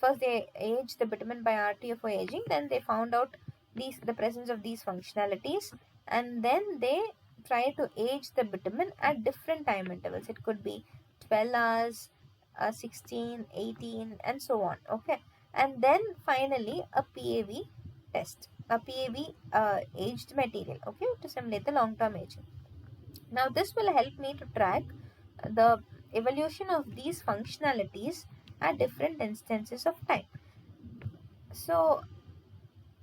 first they aged the bitumen by RTFO aging, then they found out the presence of these functionalities, and then they try to age the bitumen at different time intervals. It could be 12 hours, 16, 18, and so on. Okay, and then finally a PAV test, a PAV aged material, okay, to simulate the long term aging. Now this will help me to track the evolution of these functionalities at different instances of time. So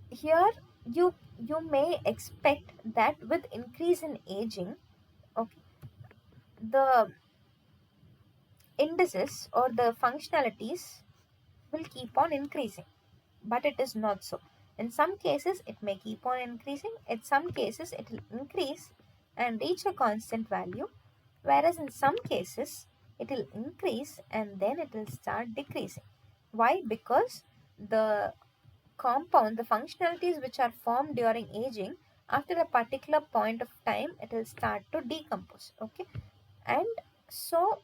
here you may expect that with increase in aging, okay, the indices or the functionalities will keep on increasing, but it is not so. In some cases it may keep on increasing, in some cases it will increase and reach a constant value, whereas in some cases it will increase and then it will start decreasing. Why? Because the compound, the functionalities which are formed during aging, after a particular point of time it will start to decompose, okay, and so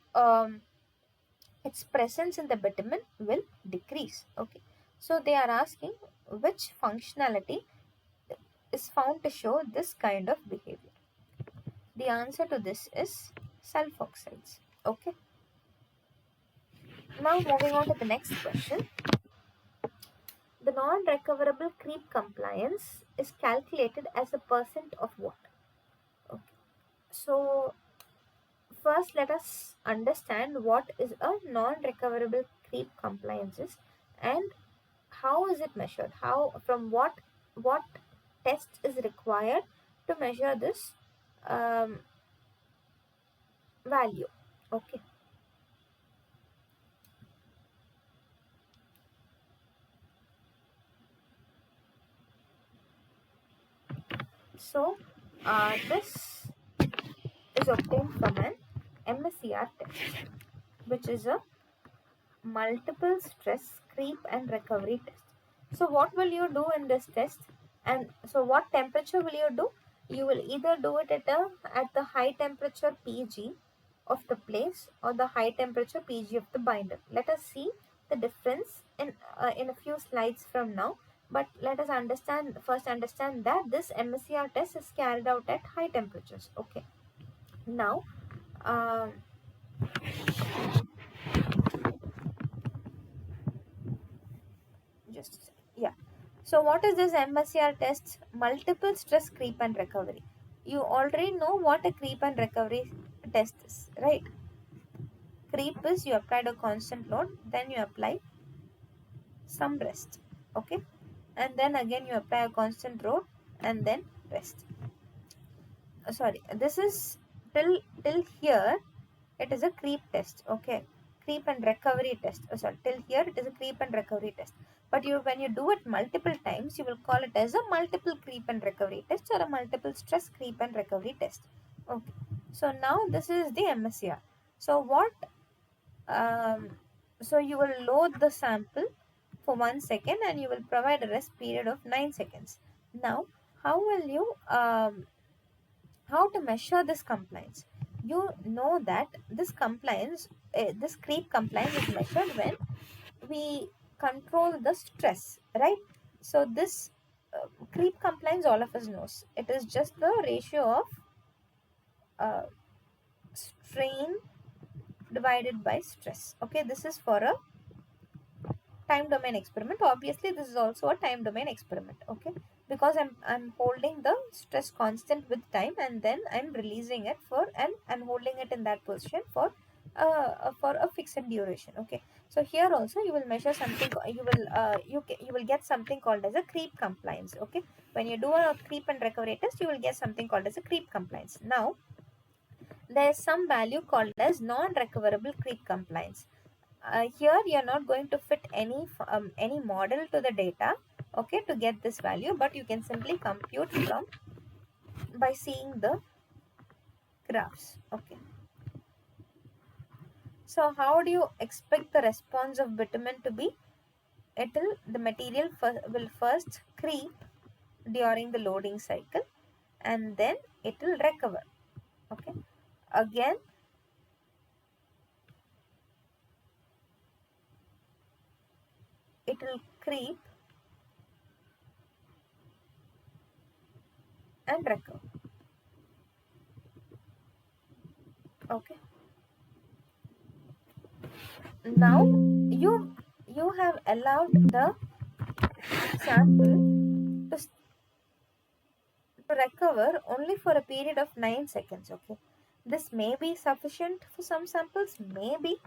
its presence in the bitumen will decrease, okay. So they are asking which functionality is found to show this kind of behavior. The answer to this is sulfoxides, okay. Now moving on to the next question. The non-recoverable creep compliance is calculated as a percent of what? Okay. So first let us understand what is a non-recoverable creep compliances and how is it measured? How, from what test is required to measure this um, value? Okay. So this is obtained from an MSCR test, which is a multiple stress creep and recovery test. So what will you do in this test? And so what temperature will you do? You will either do it at the high temperature PG of the place or the high temperature PG of the binder. Let us see the difference in a few slides from now. But let us first understand that this MSCR test is carried out at high temperatures. Okay. Now, um, just a second. Yeah. So what is this MSCR test? Multiple stress creep and recovery. You already know what a creep and recovery test is, right? Creep is you applied a constant load, then you apply some rest, okay, and then again you apply a constant load and then rest. Sorry, this is till here it is a creep test, okay, creep and recovery test. Sorry, till here it is a creep and recovery test, but you, when you do it multiple times, you will call it as a multiple creep and recovery test or a multiple stress creep and recovery test, okay. So now this is the MSCR. So what so you will load the sample for 1 second and you will provide a rest period of 9 seconds. Now how will you how to measure this compliance? You know that this compliance, this creep compliance is measured when we control the stress, right? So this creep compliance, all of us knows, it is just the ratio of uh, strain divided by stress, okay. This is for a time domain experiment. Obviously this is also a time domain experiment, okay, because I'm holding the stress constant with time and then I'm releasing it for, and I'm holding it in that position for a fixed duration, okay. So here also you will measure something, you will get something called as a creep compliance, okay. When you do a creep and recovery test, you will get something called as a creep compliance. Now there is some value called as non-recoverable creep compliance. Here you are not going to fit any model to the data, okay, to get this value, but you can simply compute from by seeing the graphs, okay. So how do you expect the response of bitumen to be? The material will first creep during the loading cycle and then it will recover, okay. Again it will creep and recover, okay. Now you have allowed the sample to recover only for a period of 9 seconds, okay. This may be sufficient for some samples, maybe,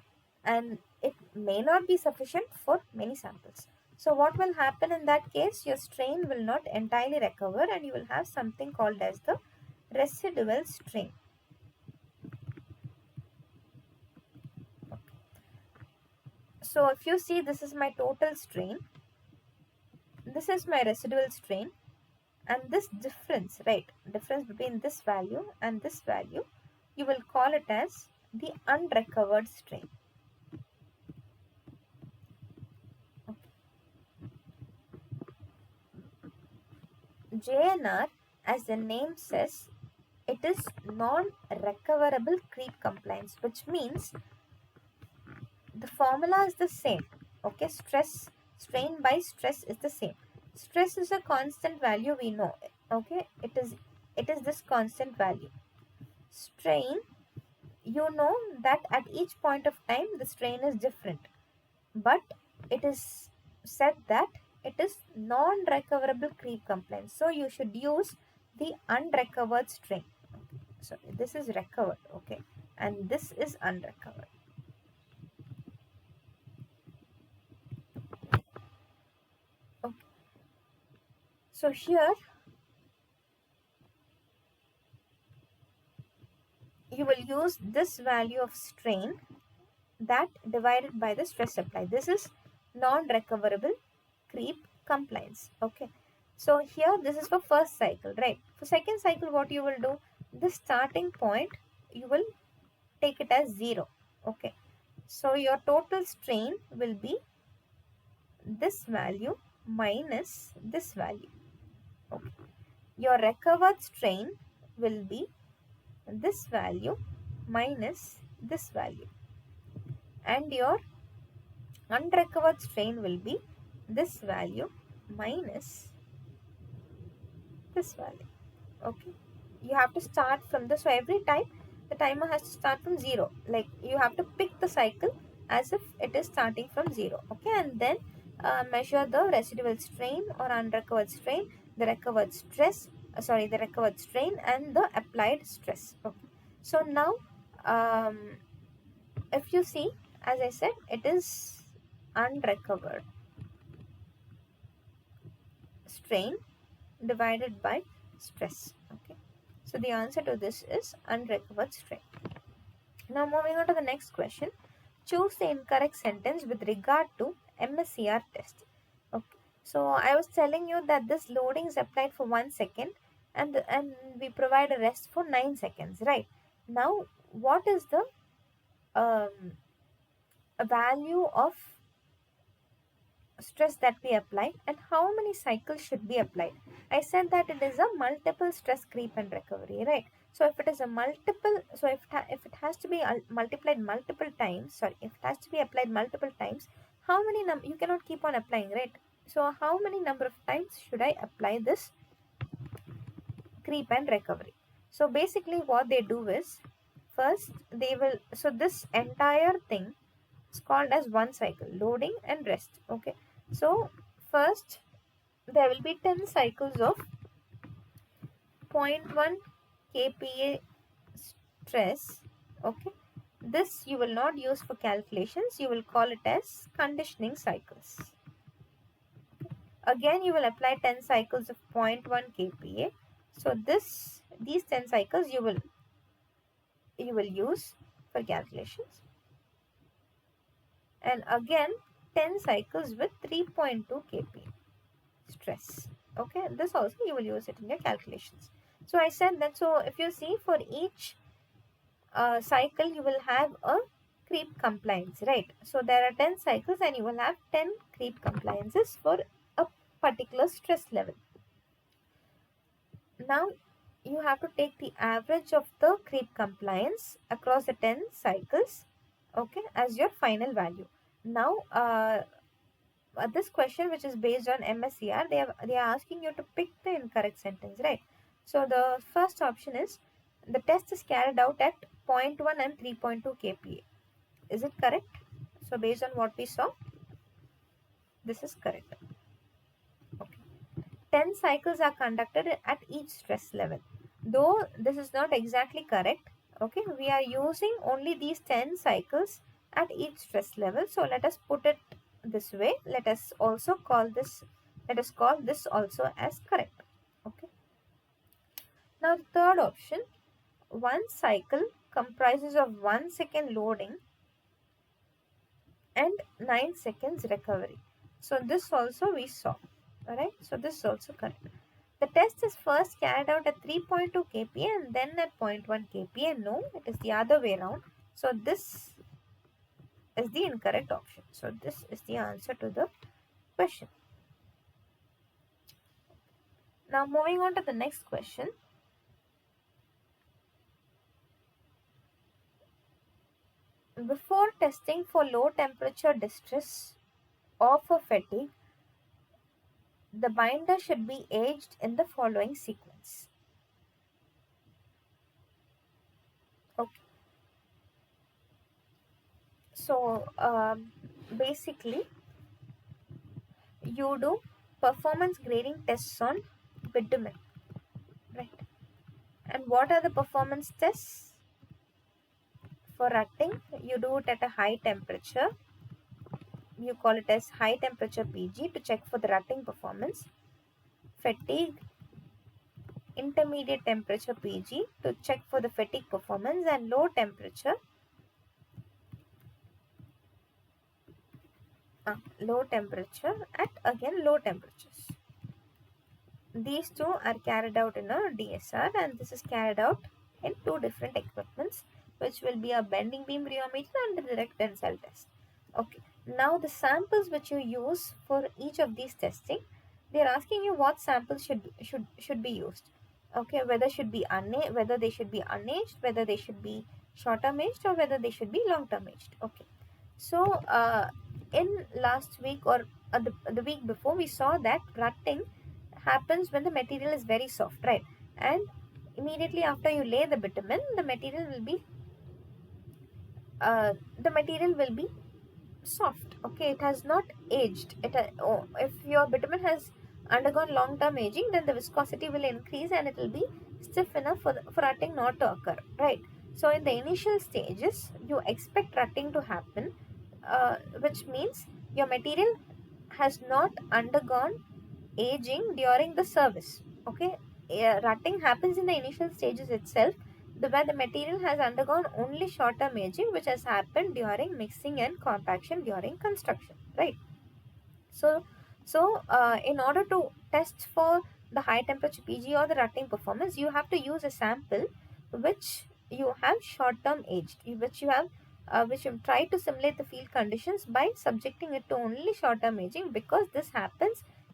and it may not be sufficient for many samples. So what will happen in that case? Your strain will not entirely recover and you will have something called as the residual strain. So if you see, this is my total strain, this is my residual strain, and this difference, right, difference between this value and this value, you will call it as the unrecovered strain. JNR, as the name says, it is non-recoverable creep compliance, which means the formula is the same. Okay, strain by stress is the same. Stress is a constant value, we know. Okay, it is this constant value. Strain, you know that at each point of time the strain is different, but it is said that it is non-recoverable creep compliance, so you should use the unrecovered strain. So this is recovered, okay, and this is unrecovered. Okay. So here you will use this value of strain, that divided by the stress applied. This is non-recoverable creep compliance. Okay. So here this is for first cycle, right? For second cycle, what you will do, the starting point you will take it as 0. Okay. So your total strain will be this value minus this value. Okay. Your recovered strain will be this value minus this value, and your unrecovered strain will be this value minus this value. Okay, you have to start from this. So every time the timer has to start from 0, like you have to pick the cycle as if it is starting from 0. Okay, and then measure the residual strain or unrecovered strain, the recovered stress, the recovered strain, and the applied stress. Okay, so now if you see, as I said, it is unrecovered strain divided by stress. Okay, so the answer to this is unrecovered strain. Now moving on to the next question, choose the incorrect sentence with regard to MSCR test. Okay, so I was telling you that this loading is applied for 1 second and we provide a rest for 9 seconds, right? Now what is the value of stress that we apply and how many cycles should be applied? I said that it is a multiple stress creep and recovery, right? So if it is a multiple, so if it has to be multiplied multiple times, if it has to be applied multiple times, how many you cannot keep on applying, right? So how many number of times should I apply this creep and recovery? So basically what they do is, first they will, so this entire thing is called as one cycle, loading and rest. Okay, so first there will be 10 cycles of 0.1 kPa stress. Okay, this you will not use for calculations, you will call it as conditioning cycles. Again you will apply 10 cycles of 0.1 kPa. So these 10 cycles you will use for calculations, and again 10 cycles with 3.2 kPa stress. Okay, this also you will use it in your calculations. So I said that, so if you see, for each cycle you will have a creep compliance, right? So there are 10 cycles and you will have 10 creep compliances for a particular stress level. Now you have to take the average of the creep compliance across the 10 cycles, okay, as your final value. Now this question, which is based on MSCR, they are asking you to pick the incorrect sentence, right? So the first option is, the test is carried out at 0.1 and 3.2 kPa. Is it correct? So based on what we saw, this is correct. Okay. 10 cycles are conducted at each stress level. Though this is not exactly correct, okay, we are using only these 10 cycles at each stress level. So let us put it this way. Let us call this also as correct. Okay. Now the third option, one cycle comprises of 1 second loading and 9 seconds recovery. So this also we saw. Alright, so this is also correct. The test is first carried out at 3.2 kPa and then at 0.1 kPa. No, it is the other way around. So this is the incorrect option. So this is the answer to the question. Now moving on to the next question. Before testing for low temperature distress or for fatigue, the binder should be aged in the following sequence. Okay. So basically you do performance grading tests on bitumen, right? And what are the performance tests? For rutting, you do it at a high temperature. You call it as high temperature PG to check for the rutting performance. Fatigue, intermediate temperature PG to check for the fatigue performance, and low temperature at again low temperatures. These two are carried out in a DSR, and this is carried out in two different equipments, which will be a bending beam rheometer and a direct tensile test. Okay, now the samples which you use for each of these testing, they are asking you what samples should be used. Okay, whether they should be unaged, whether they should be short-term aged, or whether they should be long-term aged. Okay, so in last week or the week before, we saw that rutting happens when the material is very soft, right? And immediately after you lay the bitumen, the material will be soft. Okay, it has not aged. If your bitumen has undergone long term aging, then the viscosity will increase and it will be stiff enough for rutting not to occur, right? So in the initial stages you expect rutting to happen, which means your material has not undergone aging during the service. Okay, rutting happens in the initial stages itself, where the material has undergone only short-term aging, which has happened during mixing and compaction during construction, right? So in order to test for the high temperature PG or the rutting performance, you have to use a sample which you have short-term aged, which you try to simulate the field conditions by subjecting it to only short-term aging, because this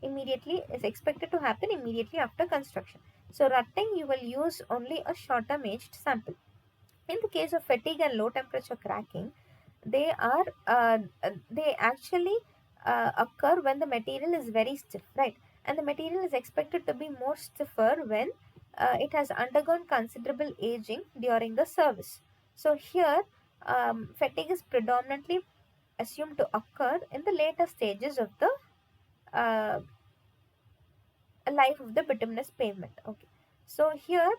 is expected to happen immediately after construction. So rutting, you will use only a short-term aged sample. In the case of fatigue and low temperature cracking, they actually occur when the material is very stiff, right? And the material is expected to be more stiffer when it has undergone considerable aging during the service. So here, fatigue is predominantly assumed to occur in the later stages of the uh, life of the bituminous pavement. Okay, so here,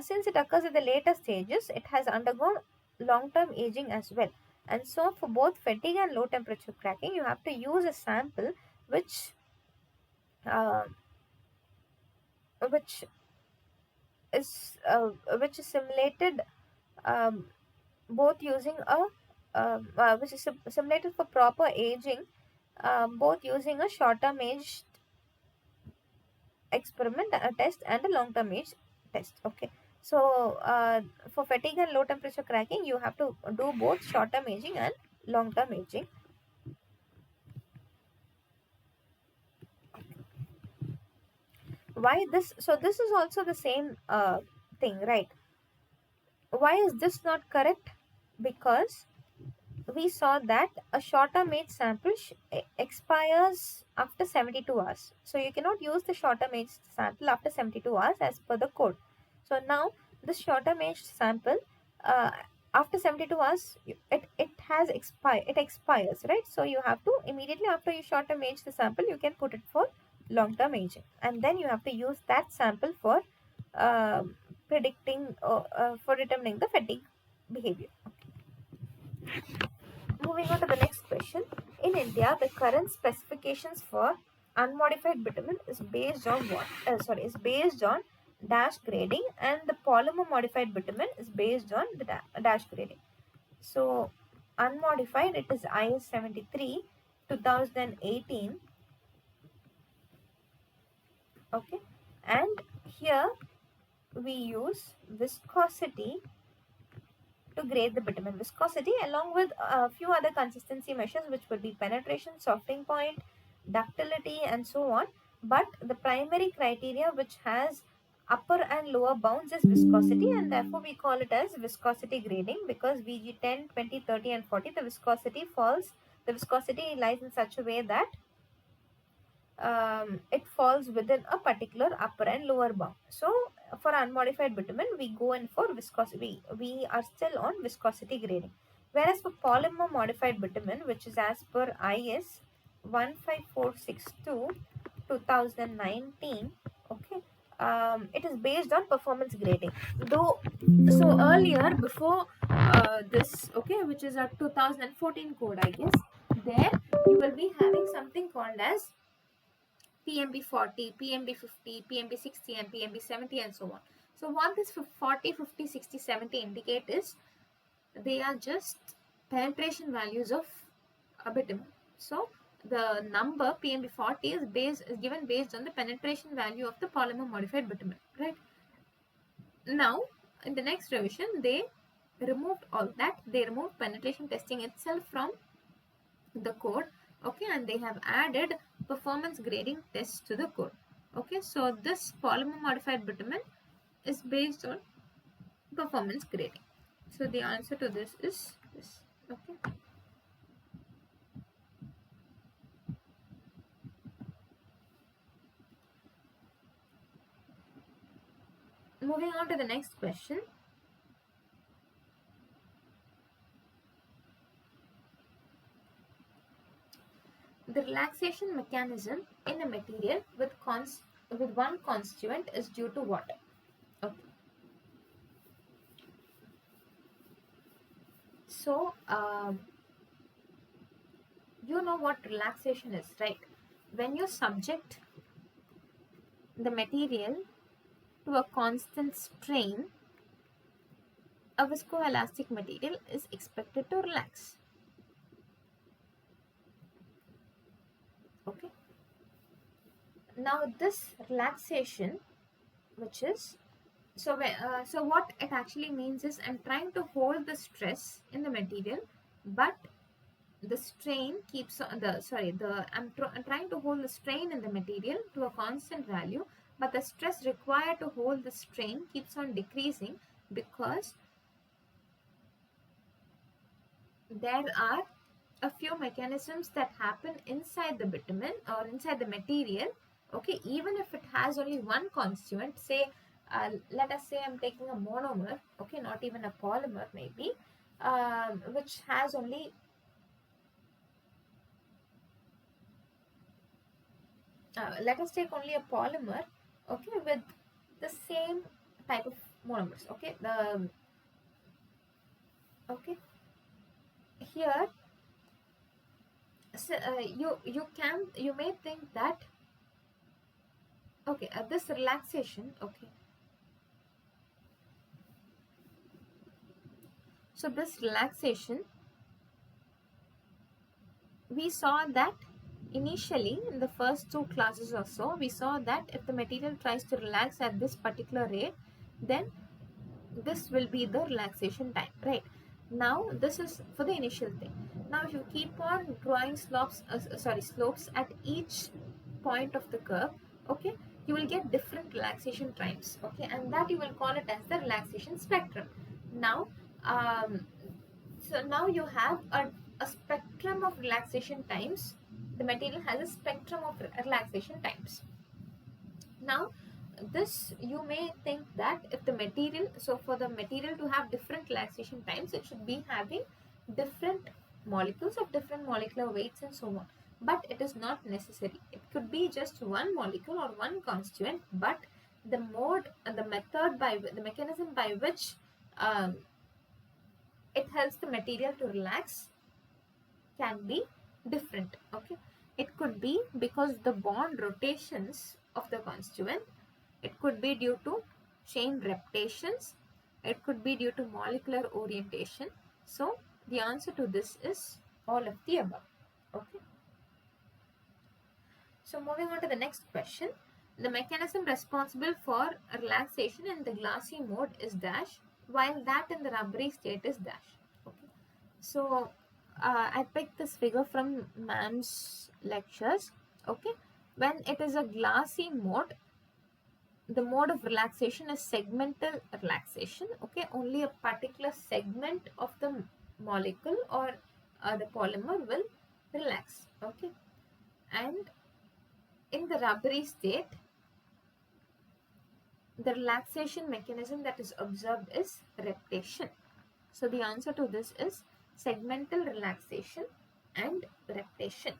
since it occurs at the later stages, it has undergone long-term aging as well. And so for both fatigue and low temperature cracking, you have to use a sample which uh, which which is simulated, um, both using a which is simulated for proper aging, both using a short-term aged experiment, a test, and a long-term age test. Okay, so for fatigue and low temperature cracking, you have to do both short-term aging and long-term aging. Why this? So this is also the same thing, right? Why is this not correct? Because we saw that a short-term age sample expires after 72 hours. So you cannot use the short-term age sample after 72 hours as per the code. So now this short-term age sample, uh, after 72 hours, it expires, right? So you have to immediately after you short-term age the sample, you can put it for long-term aging, and then you have to use that sample for predicting for determining the fatigue behavior. Moving on to the next question. In India, the current specifications for unmodified bitumen is based on what? Is based on dash grading, and the polymer modified bitumen is based on the dash grading. So, unmodified, it is IS 73 2018. Okay, and here we use viscosity to grade the bitumen viscosity, along with a few other consistency measures, which would be penetration, softening point, ductility, and so on. But the primary criteria which has upper and lower bounds is viscosity, and therefore we call it as viscosity grading, because VG 10, 20, 30, and 40, the viscosity lies in such a way that it falls within a particular upper and lower bound. So for unmodified bitumen, we go in for viscosity. We are still on viscosity grading. Whereas for polymer modified bitumen, which is as per IS 15462 2019, okay, it is based on performance grading. Though, so earlier, before this, okay, which is a 2014 code, I guess, there you will be having something called as PMB 40, PMB 50, PMB 60, and PMB 70, and so on. So what this 40, 50, 60, 70 indicate is they are just penetration values of a bitumen. So the number PMB 40 is given based on the penetration value of the polymer modified bitumen, right? Now in the next revision, they removed all that. They removed penetration testing itself from the code, okay, and they have added performance grading tests to the code. Okay, so this polymer modified bitumen is based on performance grading. So the answer to this is this. Okay, moving on to the next question. The relaxation mechanism in a material with one constituent is due to what? Okay. So you know what relaxation is, right? When you subject the material to a constant strain, a viscoelastic material is expected to relax. Okay. Now this relaxation, which is so what it actually means is I'm trying to hold the stress in the material, but the strain keeps on I'm trying to hold the strain in the material to a constant value, but the stress required to hold the strain keeps on decreasing because there are a few mechanisms that happen inside the bitumen or inside the material. Okay, even if it has only one constituent, say let us say I'm taking a monomer, okay, not even a polymer maybe, which has only let us take only a polymer, okay, with the same type of monomers. Okay, okay, here, so, you may think that, okay, this relaxation, okay, so this relaxation, we saw that initially in the first two classes or so, we saw that if the material tries to relax at this particular rate, then this will be the relaxation time, right? Now this is for the initial thing. Now if you keep on drawing slopes at each point of the curve, okay, you will get different relaxation times, okay, and that you will call it as the relaxation spectrum. Now so now you have a spectrum of relaxation times. The material has a spectrum of relaxation times. Now this, you may think that if the material, so for the material to have different relaxation times, it should be having different molecules of different molecular weights and so on, but it is not necessary. It could be just one molecule or one constituent, but the mode and the method by the mechanism by which it helps the material to relax can be different. Okay, it could be because the bond rotations of the constituent, it could be due to chain reptations, it could be due to molecular orientation. So the answer to this is all of the above. Okay, so moving on to the next question. The mechanism responsible for relaxation in the glassy mode is dash, while that in the rubbery state is dash. Okay. So I picked this figure from Ma'am's lectures. Okay, when it is a glassy mode, the mode of relaxation is segmental relaxation. Okay, only a particular segment of the molecule or the polymer will relax. Okay, and in the rubbery state, the relaxation mechanism that is observed is reptation. So the answer to this is segmental relaxation and reptation.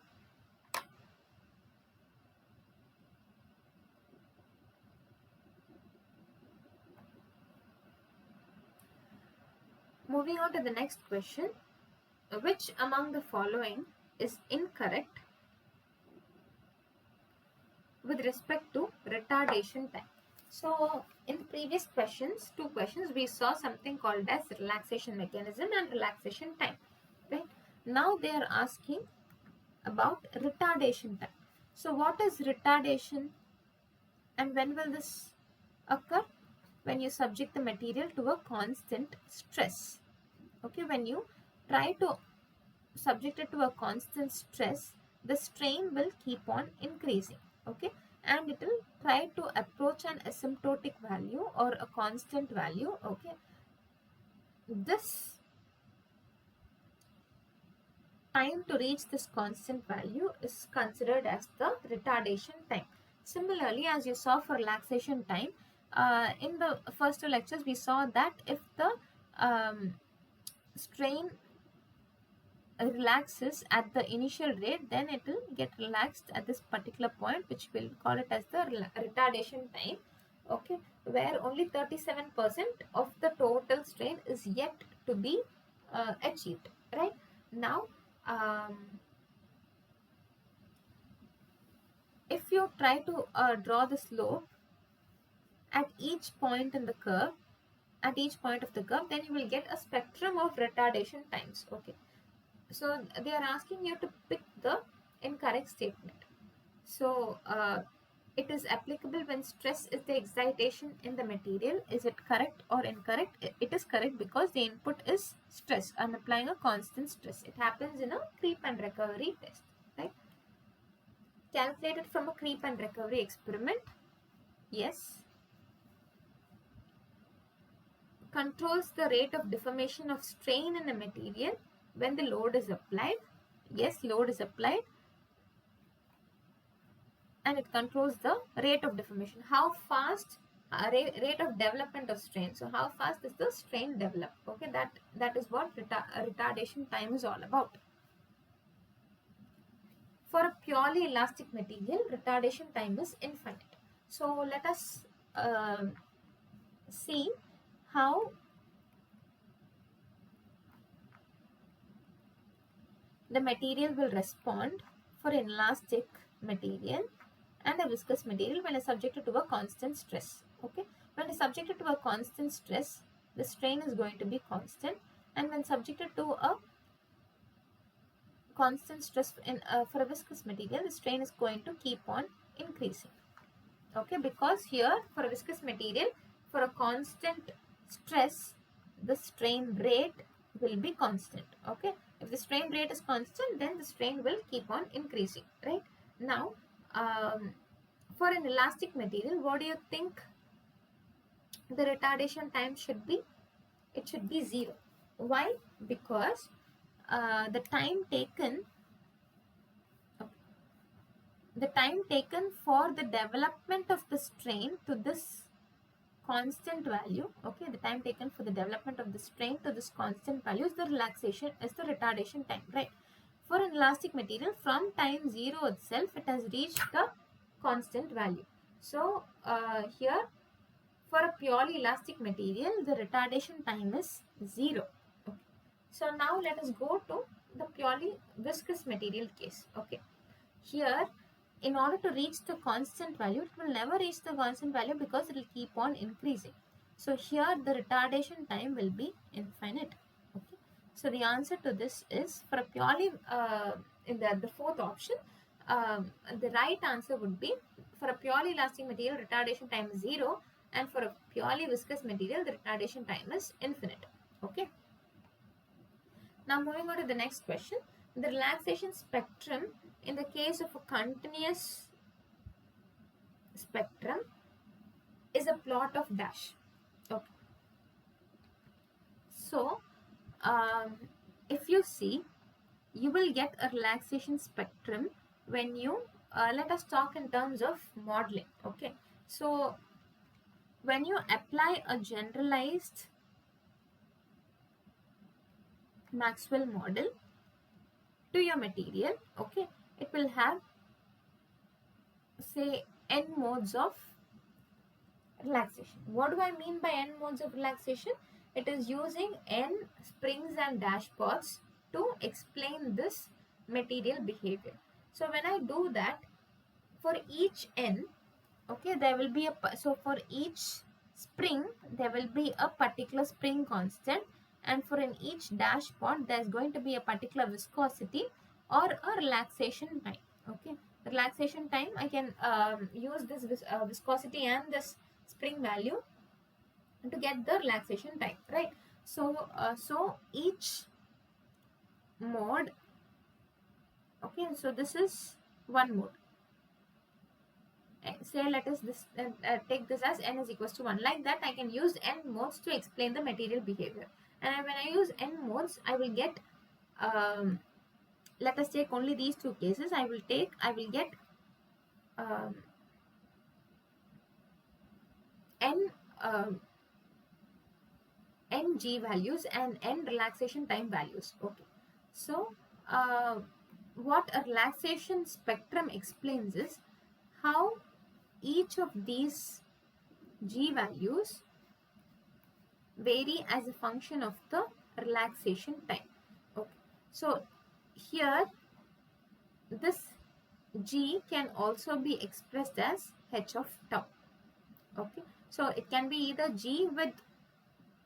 Moving on to the next question. Which among the following is incorrect with respect to retardation time? So in the previous questions, two questions, we saw something called as relaxation mechanism and relaxation time. Right? Now they are asking about retardation time. So what is retardation and when will this occur? When you subject the material to a constant stress. Okay, when you try to subject it to a constant stress, the strain will keep on increasing. Okay, and it will try to approach an asymptotic value or a constant value. Okay, this time to reach this constant value is considered as the retardation time. Similarly, as you saw for relaxation time, in the first two lectures we saw that if the strain relaxes at the initial rate, then it will get relaxed at this particular point, which we'll call it as the retardation time. Okay, where only 37% of the total strain is yet to be achieved. Right now, if you try to draw the slope at each point in the curve, at each point of the curve, then you will get a spectrum of retardation times. Okay, so they are asking you to pick the incorrect statement. So it is applicable when stress is the excitation in the material. Is it correct or incorrect? It is correct because the input is stress. I am applying a constant stress. It happens in a creep and recovery test. Right? Calculated from a creep and recovery experiment. Yes. Controls the rate of deformation of strain in a material when the load is applied. Yes, load is applied. And it controls the rate of deformation. How fast rate of development of strain. So how fast is the strain develop? Okay, that is what retardation time is all about. For a purely elastic material, retardation time is infinite. So let us see how the material will respond for an elastic material and a viscous material when it is subjected to a constant stress. Okay, when it is subjected to a constant stress, the strain is going to be constant, and when subjected to a constant stress for a viscous material, the strain is going to keep on increasing. Okay, because here for a viscous material, for a constant stress, the strain rate will be constant. Okay, if the strain rate is constant, then the strain will keep on increasing. Right now, for an elastic material, what do you think the retardation time should be? It should be 0. Why? Because the time taken for the development of the strain to this constant value, okay, the time taken for the development of the strain to this constant value is the retardation time, right? For an elastic material, from time 0 itself, it has reached the constant value. So here, for a purely elastic material, the retardation time is 0. Okay. So now let us go to the purely viscous material case. Okay, here in order to reach the constant value, it will never reach the constant value because it will keep on increasing. So here the retardation time will be infinite. Okay, so the answer to this is for a purely in the fourth option, the right answer would be for a purely elastic material retardation time is 0, and for a purely viscous material the retardation time is infinite. Okay, now moving on to the next question. The relaxation spectrum in the case of a continuous spectrum is a plot of dash. Okay, so um, if you see, you will get a relaxation spectrum when you let us talk in terms of modeling. Okay, so when you apply a generalized Maxwell model to your material, okay, it will have say n modes of relaxation. What do I mean by n modes of relaxation? It is using n springs and dashpots to explain this material behavior. So when I do that, for each n, okay, there will be so for each spring there will be a particular spring constant, and for in each dashpot there's going to be a particular viscosity or a relaxation time. Okay, relaxation time, I can use this viscosity and this spring value to get the relaxation time, right? So so each mode, okay, so this is one mode. Say let us this take this as n is equals to 1. Like that I can use n modes to explain the material behavior, and when I use n modes I will get let us take only these two cases. I will get um, n n g values and n relaxation time values. Okay, so what a relaxation spectrum explains is how each of these g values vary as a function of the relaxation time. Okay, so here this g can also be expressed as h of tau. Okay, so it can be either g with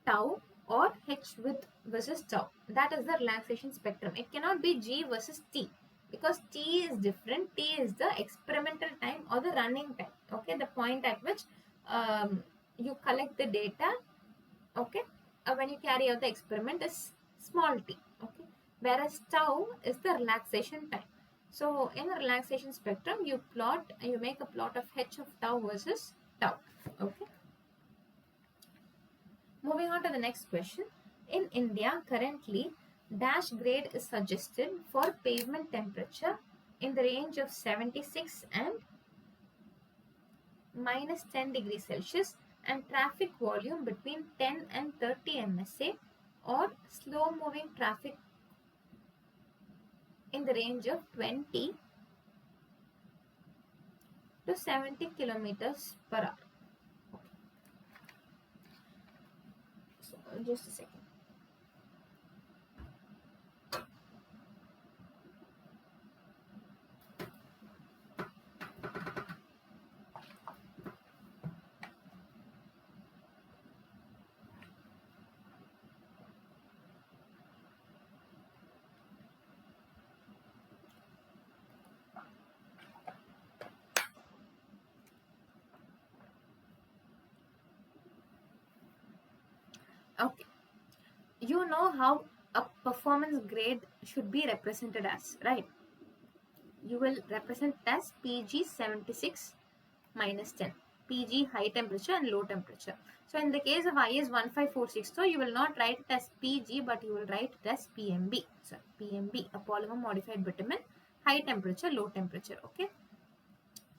tau or h with versus tau. That is the relaxation spectrum. It cannot be g versus t because t is different. T is the experimental time or the running time. Okay, the point at which you collect the data. Okay, when you carry out the experiment is small t. Okay, whereas tau is the relaxation time. So in a relaxation spectrum, you make a plot of h of tau versus tau. Okay, moving on to the next question. In India, currently, dash grade is suggested for pavement temperature in the range of 76 and minus 10 degrees Celsius and traffic volume between 10 and 30 MSA, or slow moving traffic in the range of 20 to 70 kilometers per hour. Okay. So just a second. Okay, you know how a performance grade should be represented as, right? You will represent as PG 76 minus 10. PG high temperature and low temperature. So in the case of IS 15462, you will not write it as PG, but you will write it as PMB. So PMB, a polymer modified bitumen, high temperature, low temperature. Okay.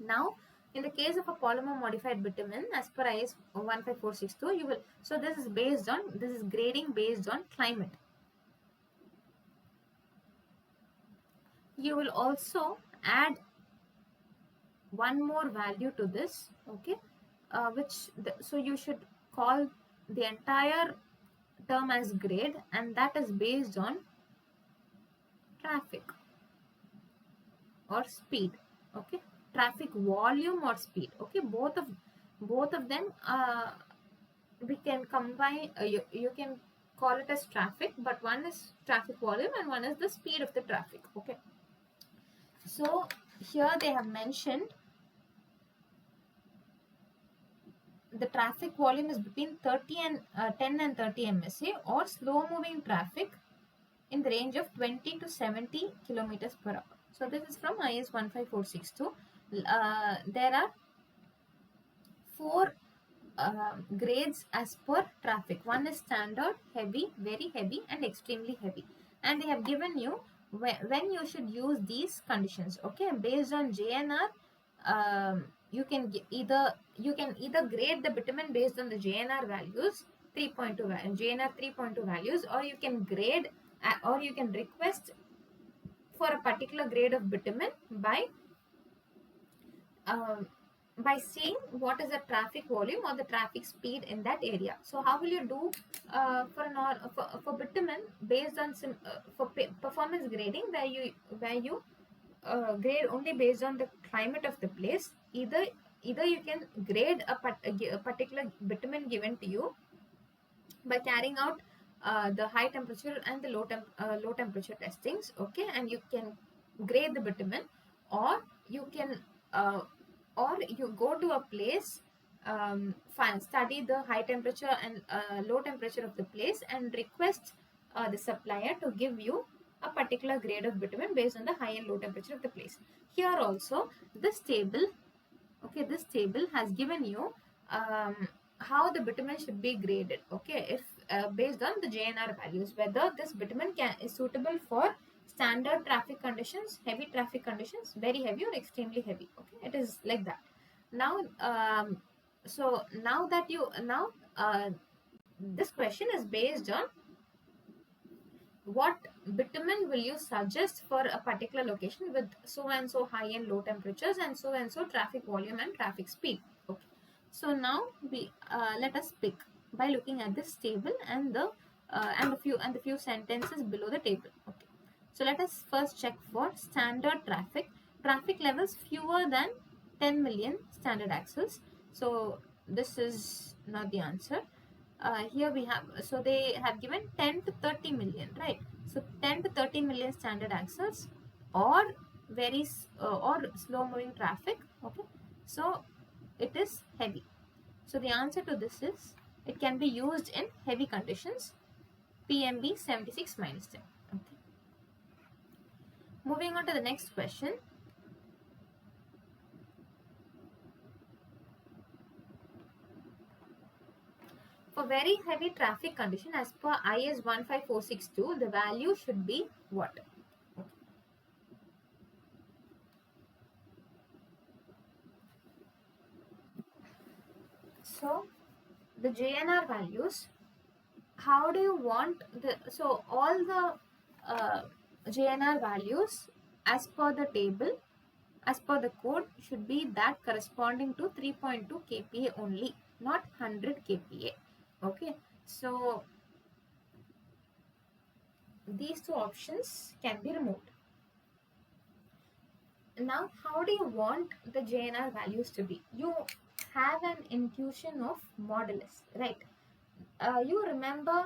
Now, in the case of a polymer modified bitumen, as per IS 15462, you will, so this is grading based on climate. You will also add one more value to this, okay, so you should call the entire term as grade, and that is based on traffic or speed. Okay, traffic volume or speed. Okay, both of them we can combine. You can call it as traffic, but one is traffic volume and one is the speed of the traffic. Okay, so here they have mentioned the traffic volume is between 10 and 30 MSA, or slow moving traffic in the range of 20 to 70 kilometers per hour. So this is from IS 15462. There are four grades as per traffic. One is standard, heavy, very heavy, and extremely heavy. And they have given you when you should use these conditions. Okay, based on JNR, you can either grade the bitumen based on the JNR values 3.2 JNR 3.2 values, or you can grade or you can request for a particular grade of bitumen um, by seeing what is the traffic volume or the traffic speed in that area. So how will you do for bitumen based on performance grading, where you grade only based on the climate of the place? Either you can grade a particular bitumen given to you by carrying out the high temperature and the low temperature testings. Okay, and you can grade the bitumen, or you can or you go to a place, study the high temperature and low temperature of the place, and request the supplier to give you a particular grade of bitumen based on the high and low temperature of the place. Here also, this table has given you how the bitumen should be graded. Okay, if based on the JNR values, whether this bitumen is suitable for standard traffic conditions, heavy traffic conditions, very heavy, or extremely heavy. Okay, it is like that. Now, so now that you this question is based on what bitumen will you suggest for a particular location with so and so high and low temperatures and so traffic volume and traffic speed. Okay, so now we let us pick by looking at this table and the few sentences below the table. Okay, so let us first check for standard traffic levels fewer than 10 million standard axles. So this is not the answer. Here we have, so they have given 10 to 30 million, right? So 10 to 30 million standard axles, or or slow moving traffic. Okay, so it is heavy. So the answer to this is it can be used in heavy conditions, PMB 76 minus 10. Okay, moving on to the next question. For very heavy traffic condition, as per IS 15462, the value should be what? Okay. So the JNR values, how do you want so all the JNR values as per the table, as per the code, should be that corresponding to 3.2 kPa only, not 100 kPa. Okay, so these two options can be removed. Now, how do you want the JNR values to be? You have an intuition of modulus, right? You remember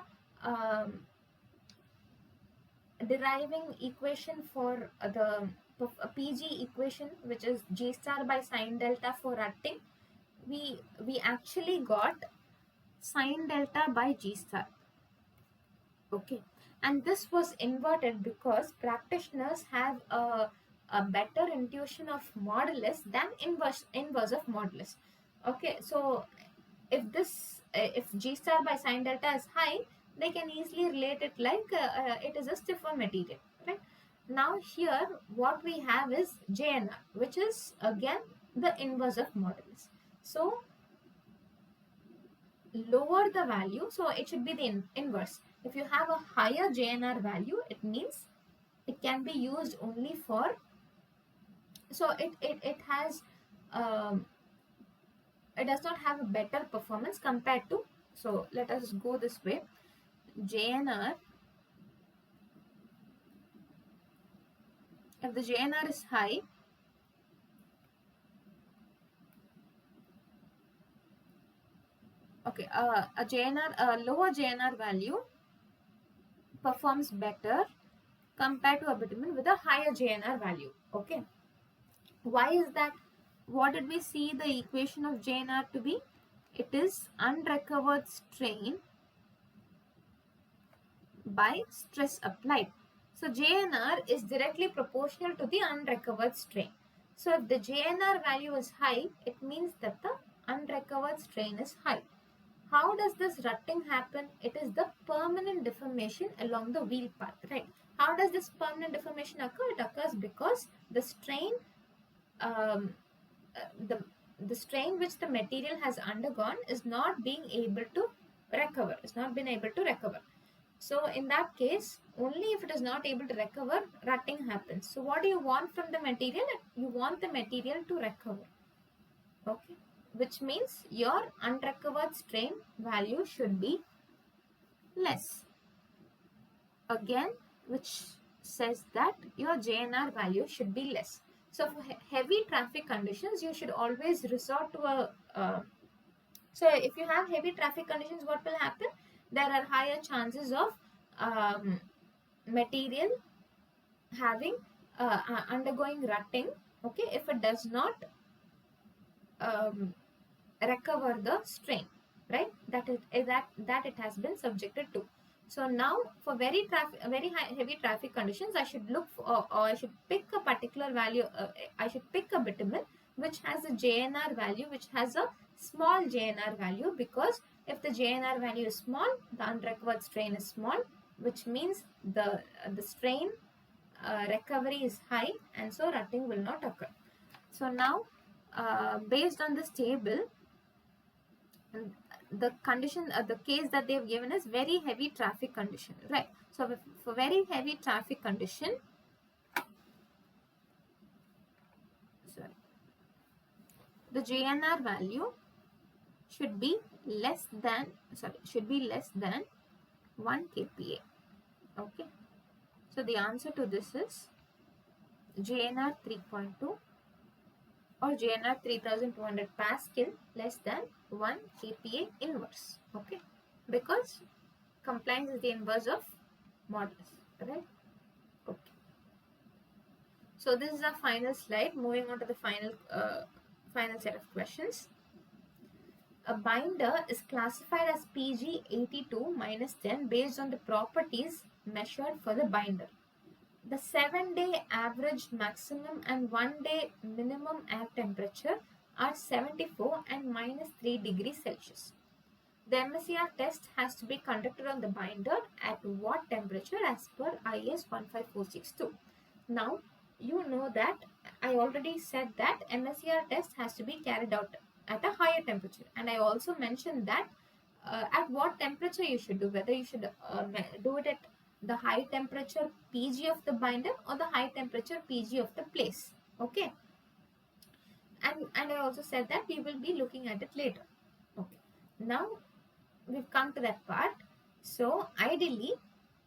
deriving equation for the PG equation, which is G star by sine delta for rutting. We actually got sine delta by G star. Okay, and this was inverted because practitioners have a better intuition of modulus than inverse of modulus. Okay, so if G star by sine delta is high, they can easily relate it like it is a stiffer material, right? Now here what we have is JNR, which is again the inverse of modulus. So lower the value, so it should be the inverse. If you have a higher JNR value, it means it can be used only for, so it has it does not have a better performance compared to, so let us go this way. JNR if the JNR is high, okay, a lower JNR value performs better compared to a bitumen with a higher JNR value. Okay, why is that? What did we see the equation of JNR to be? It is unrecovered strain by stress applied. So JNR is directly proportional to the unrecovered strain. So if the JNR value is high, it means that the unrecovered strain is high. How does this rutting happen? It is the permanent deformation along the wheel path, right? How does this permanent deformation occur? It occurs because the strain, um, uh, the the strain which the material has undergone is not being able to recover. It's not been able to recover. So in that case, only if it is not able to recover, rutting happens. So what do you want from the material? You want the material to recover. Okay, which means your unrecovered strain value should be less. Again, which says that your JNR value should be less. So for heavy traffic conditions, you should always resort to so if you have heavy traffic conditions, what will happen? There are higher chances of material having undergoing rutting. Okay, if it does not um, recover the strain, right? That it has been subjected to. So now for very heavy traffic conditions, I should look for, or I should pick a particular value. I should pick a bitumen which has a JNR value, which has a small JNR value, because if the JNR value is small, the unrecovered strain is small, which means the strain recovery is high, and so rutting will not occur. So now, based on this table, the condition, the case that they have given is very heavy traffic condition, right? So for very heavy traffic condition, sorry, the JNR value should be less than 1 kPa. Okay, so the answer to this is JNR 3.2 or JNR 3200 Pascal less than 1 kPa inverse. Okay, because compliance is the inverse of modulus, right? Okay. So this is our final slide. Moving on to the final set of questions. A binder is classified as PG82 minus 10 based on the properties measured for the binder. The 7-day average maximum and 1-day minimum air temperature are 74 and minus 3 degrees Celsius. The MSER test has to be conducted on the binder at what temperature as per IS 15462. Now, you know that I already said that MSER test has to be carried out at a higher temperature, and I also mentioned that at what temperature you should do, whether you should do it at the high temperature PG of the binder or the high temperature PG of the place. Okay, and I also said that we will be looking at it later. Okay, now we've come to that part. So ideally,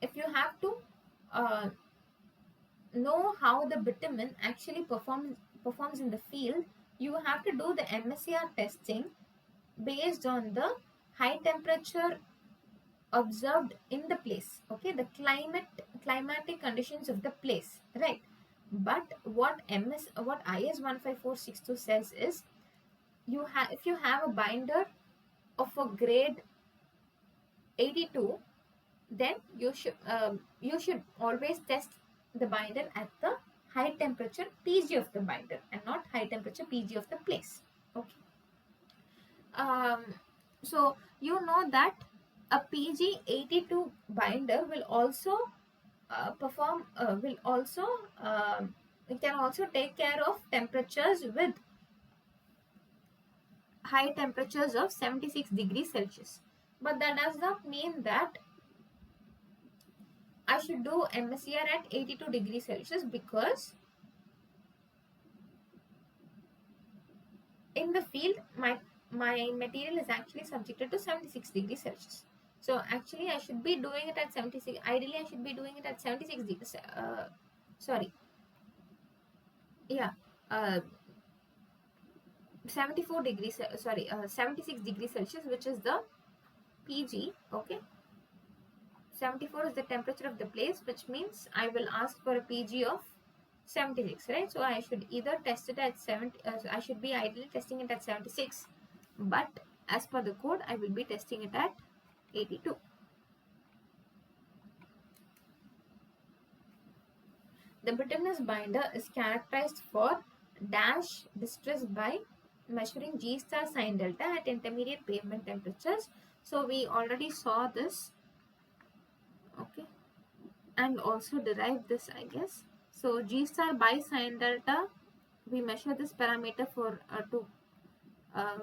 if you have to uh, know how the bitumen actually performs in the field, you have to do the MSER testing based on the high temperature observed in the place. Okay, the climatic conditions of the place, right? But what IS 15462 says is, if you have a binder of a grade 82, then you should always test the binder at the high temperature PG of the binder and not high temperature PG of the place. Okay. So you know that a PG82 binder will also it can also take care of temperatures with high temperatures of 76 degrees Celsius. But that does not mean that I should do MSER at 82 degrees Celsius, because in the field my material is actually subjected to 76 degrees Celsius. So actually I should be doing it at 76. Ideally I should be doing it at 76 degrees. Sorry. Yeah, uh, 74 degrees, sorry, 76 degrees Celsius, which is the PG. Okay, 74 is the temperature of the place, which means I will ask for a PG of 76, right? So I should either test it at 70, I should be ideally testing it at 76, but as per the code, I will be testing it at 82. The bituminous binder is characterized for dash distress by measuring G star sine delta at intermediate pavement temperatures. So we already saw this, okay, and also derived this, I guess. So G star by sine delta, we measure this parameter for to uh,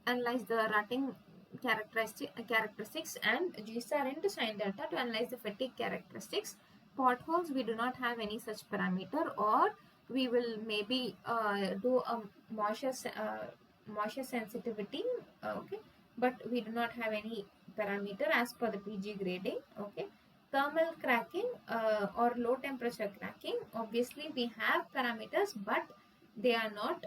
analyze the rutting characteristics, and G star into sine delta to analyze the fatigue characteristics. Potholes, we do not have any such parameter, or we will maybe do a moisture moisture sensitivity, okay, but we do not have any parameter as per the PG grading, okay. Thermal cracking or low temperature cracking, obviously we have parameters, but they are not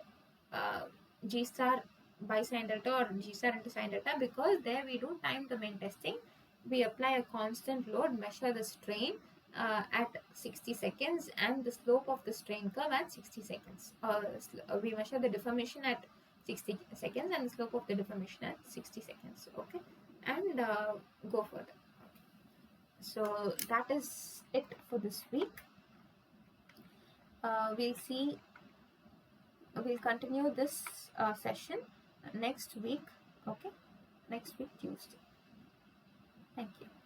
uh, G star by sine delta or G star into sine delta, because there we do time domain testing. We apply a constant load, measure the strain at 60 seconds and the slope of the strain curve at 60 seconds. We measure the deformation at 60 seconds and the slope of the deformation at 60 seconds. Okay, and go further. So that is it for this week. We'll continue this session next week. Okay, next week Tuesday. Thank you.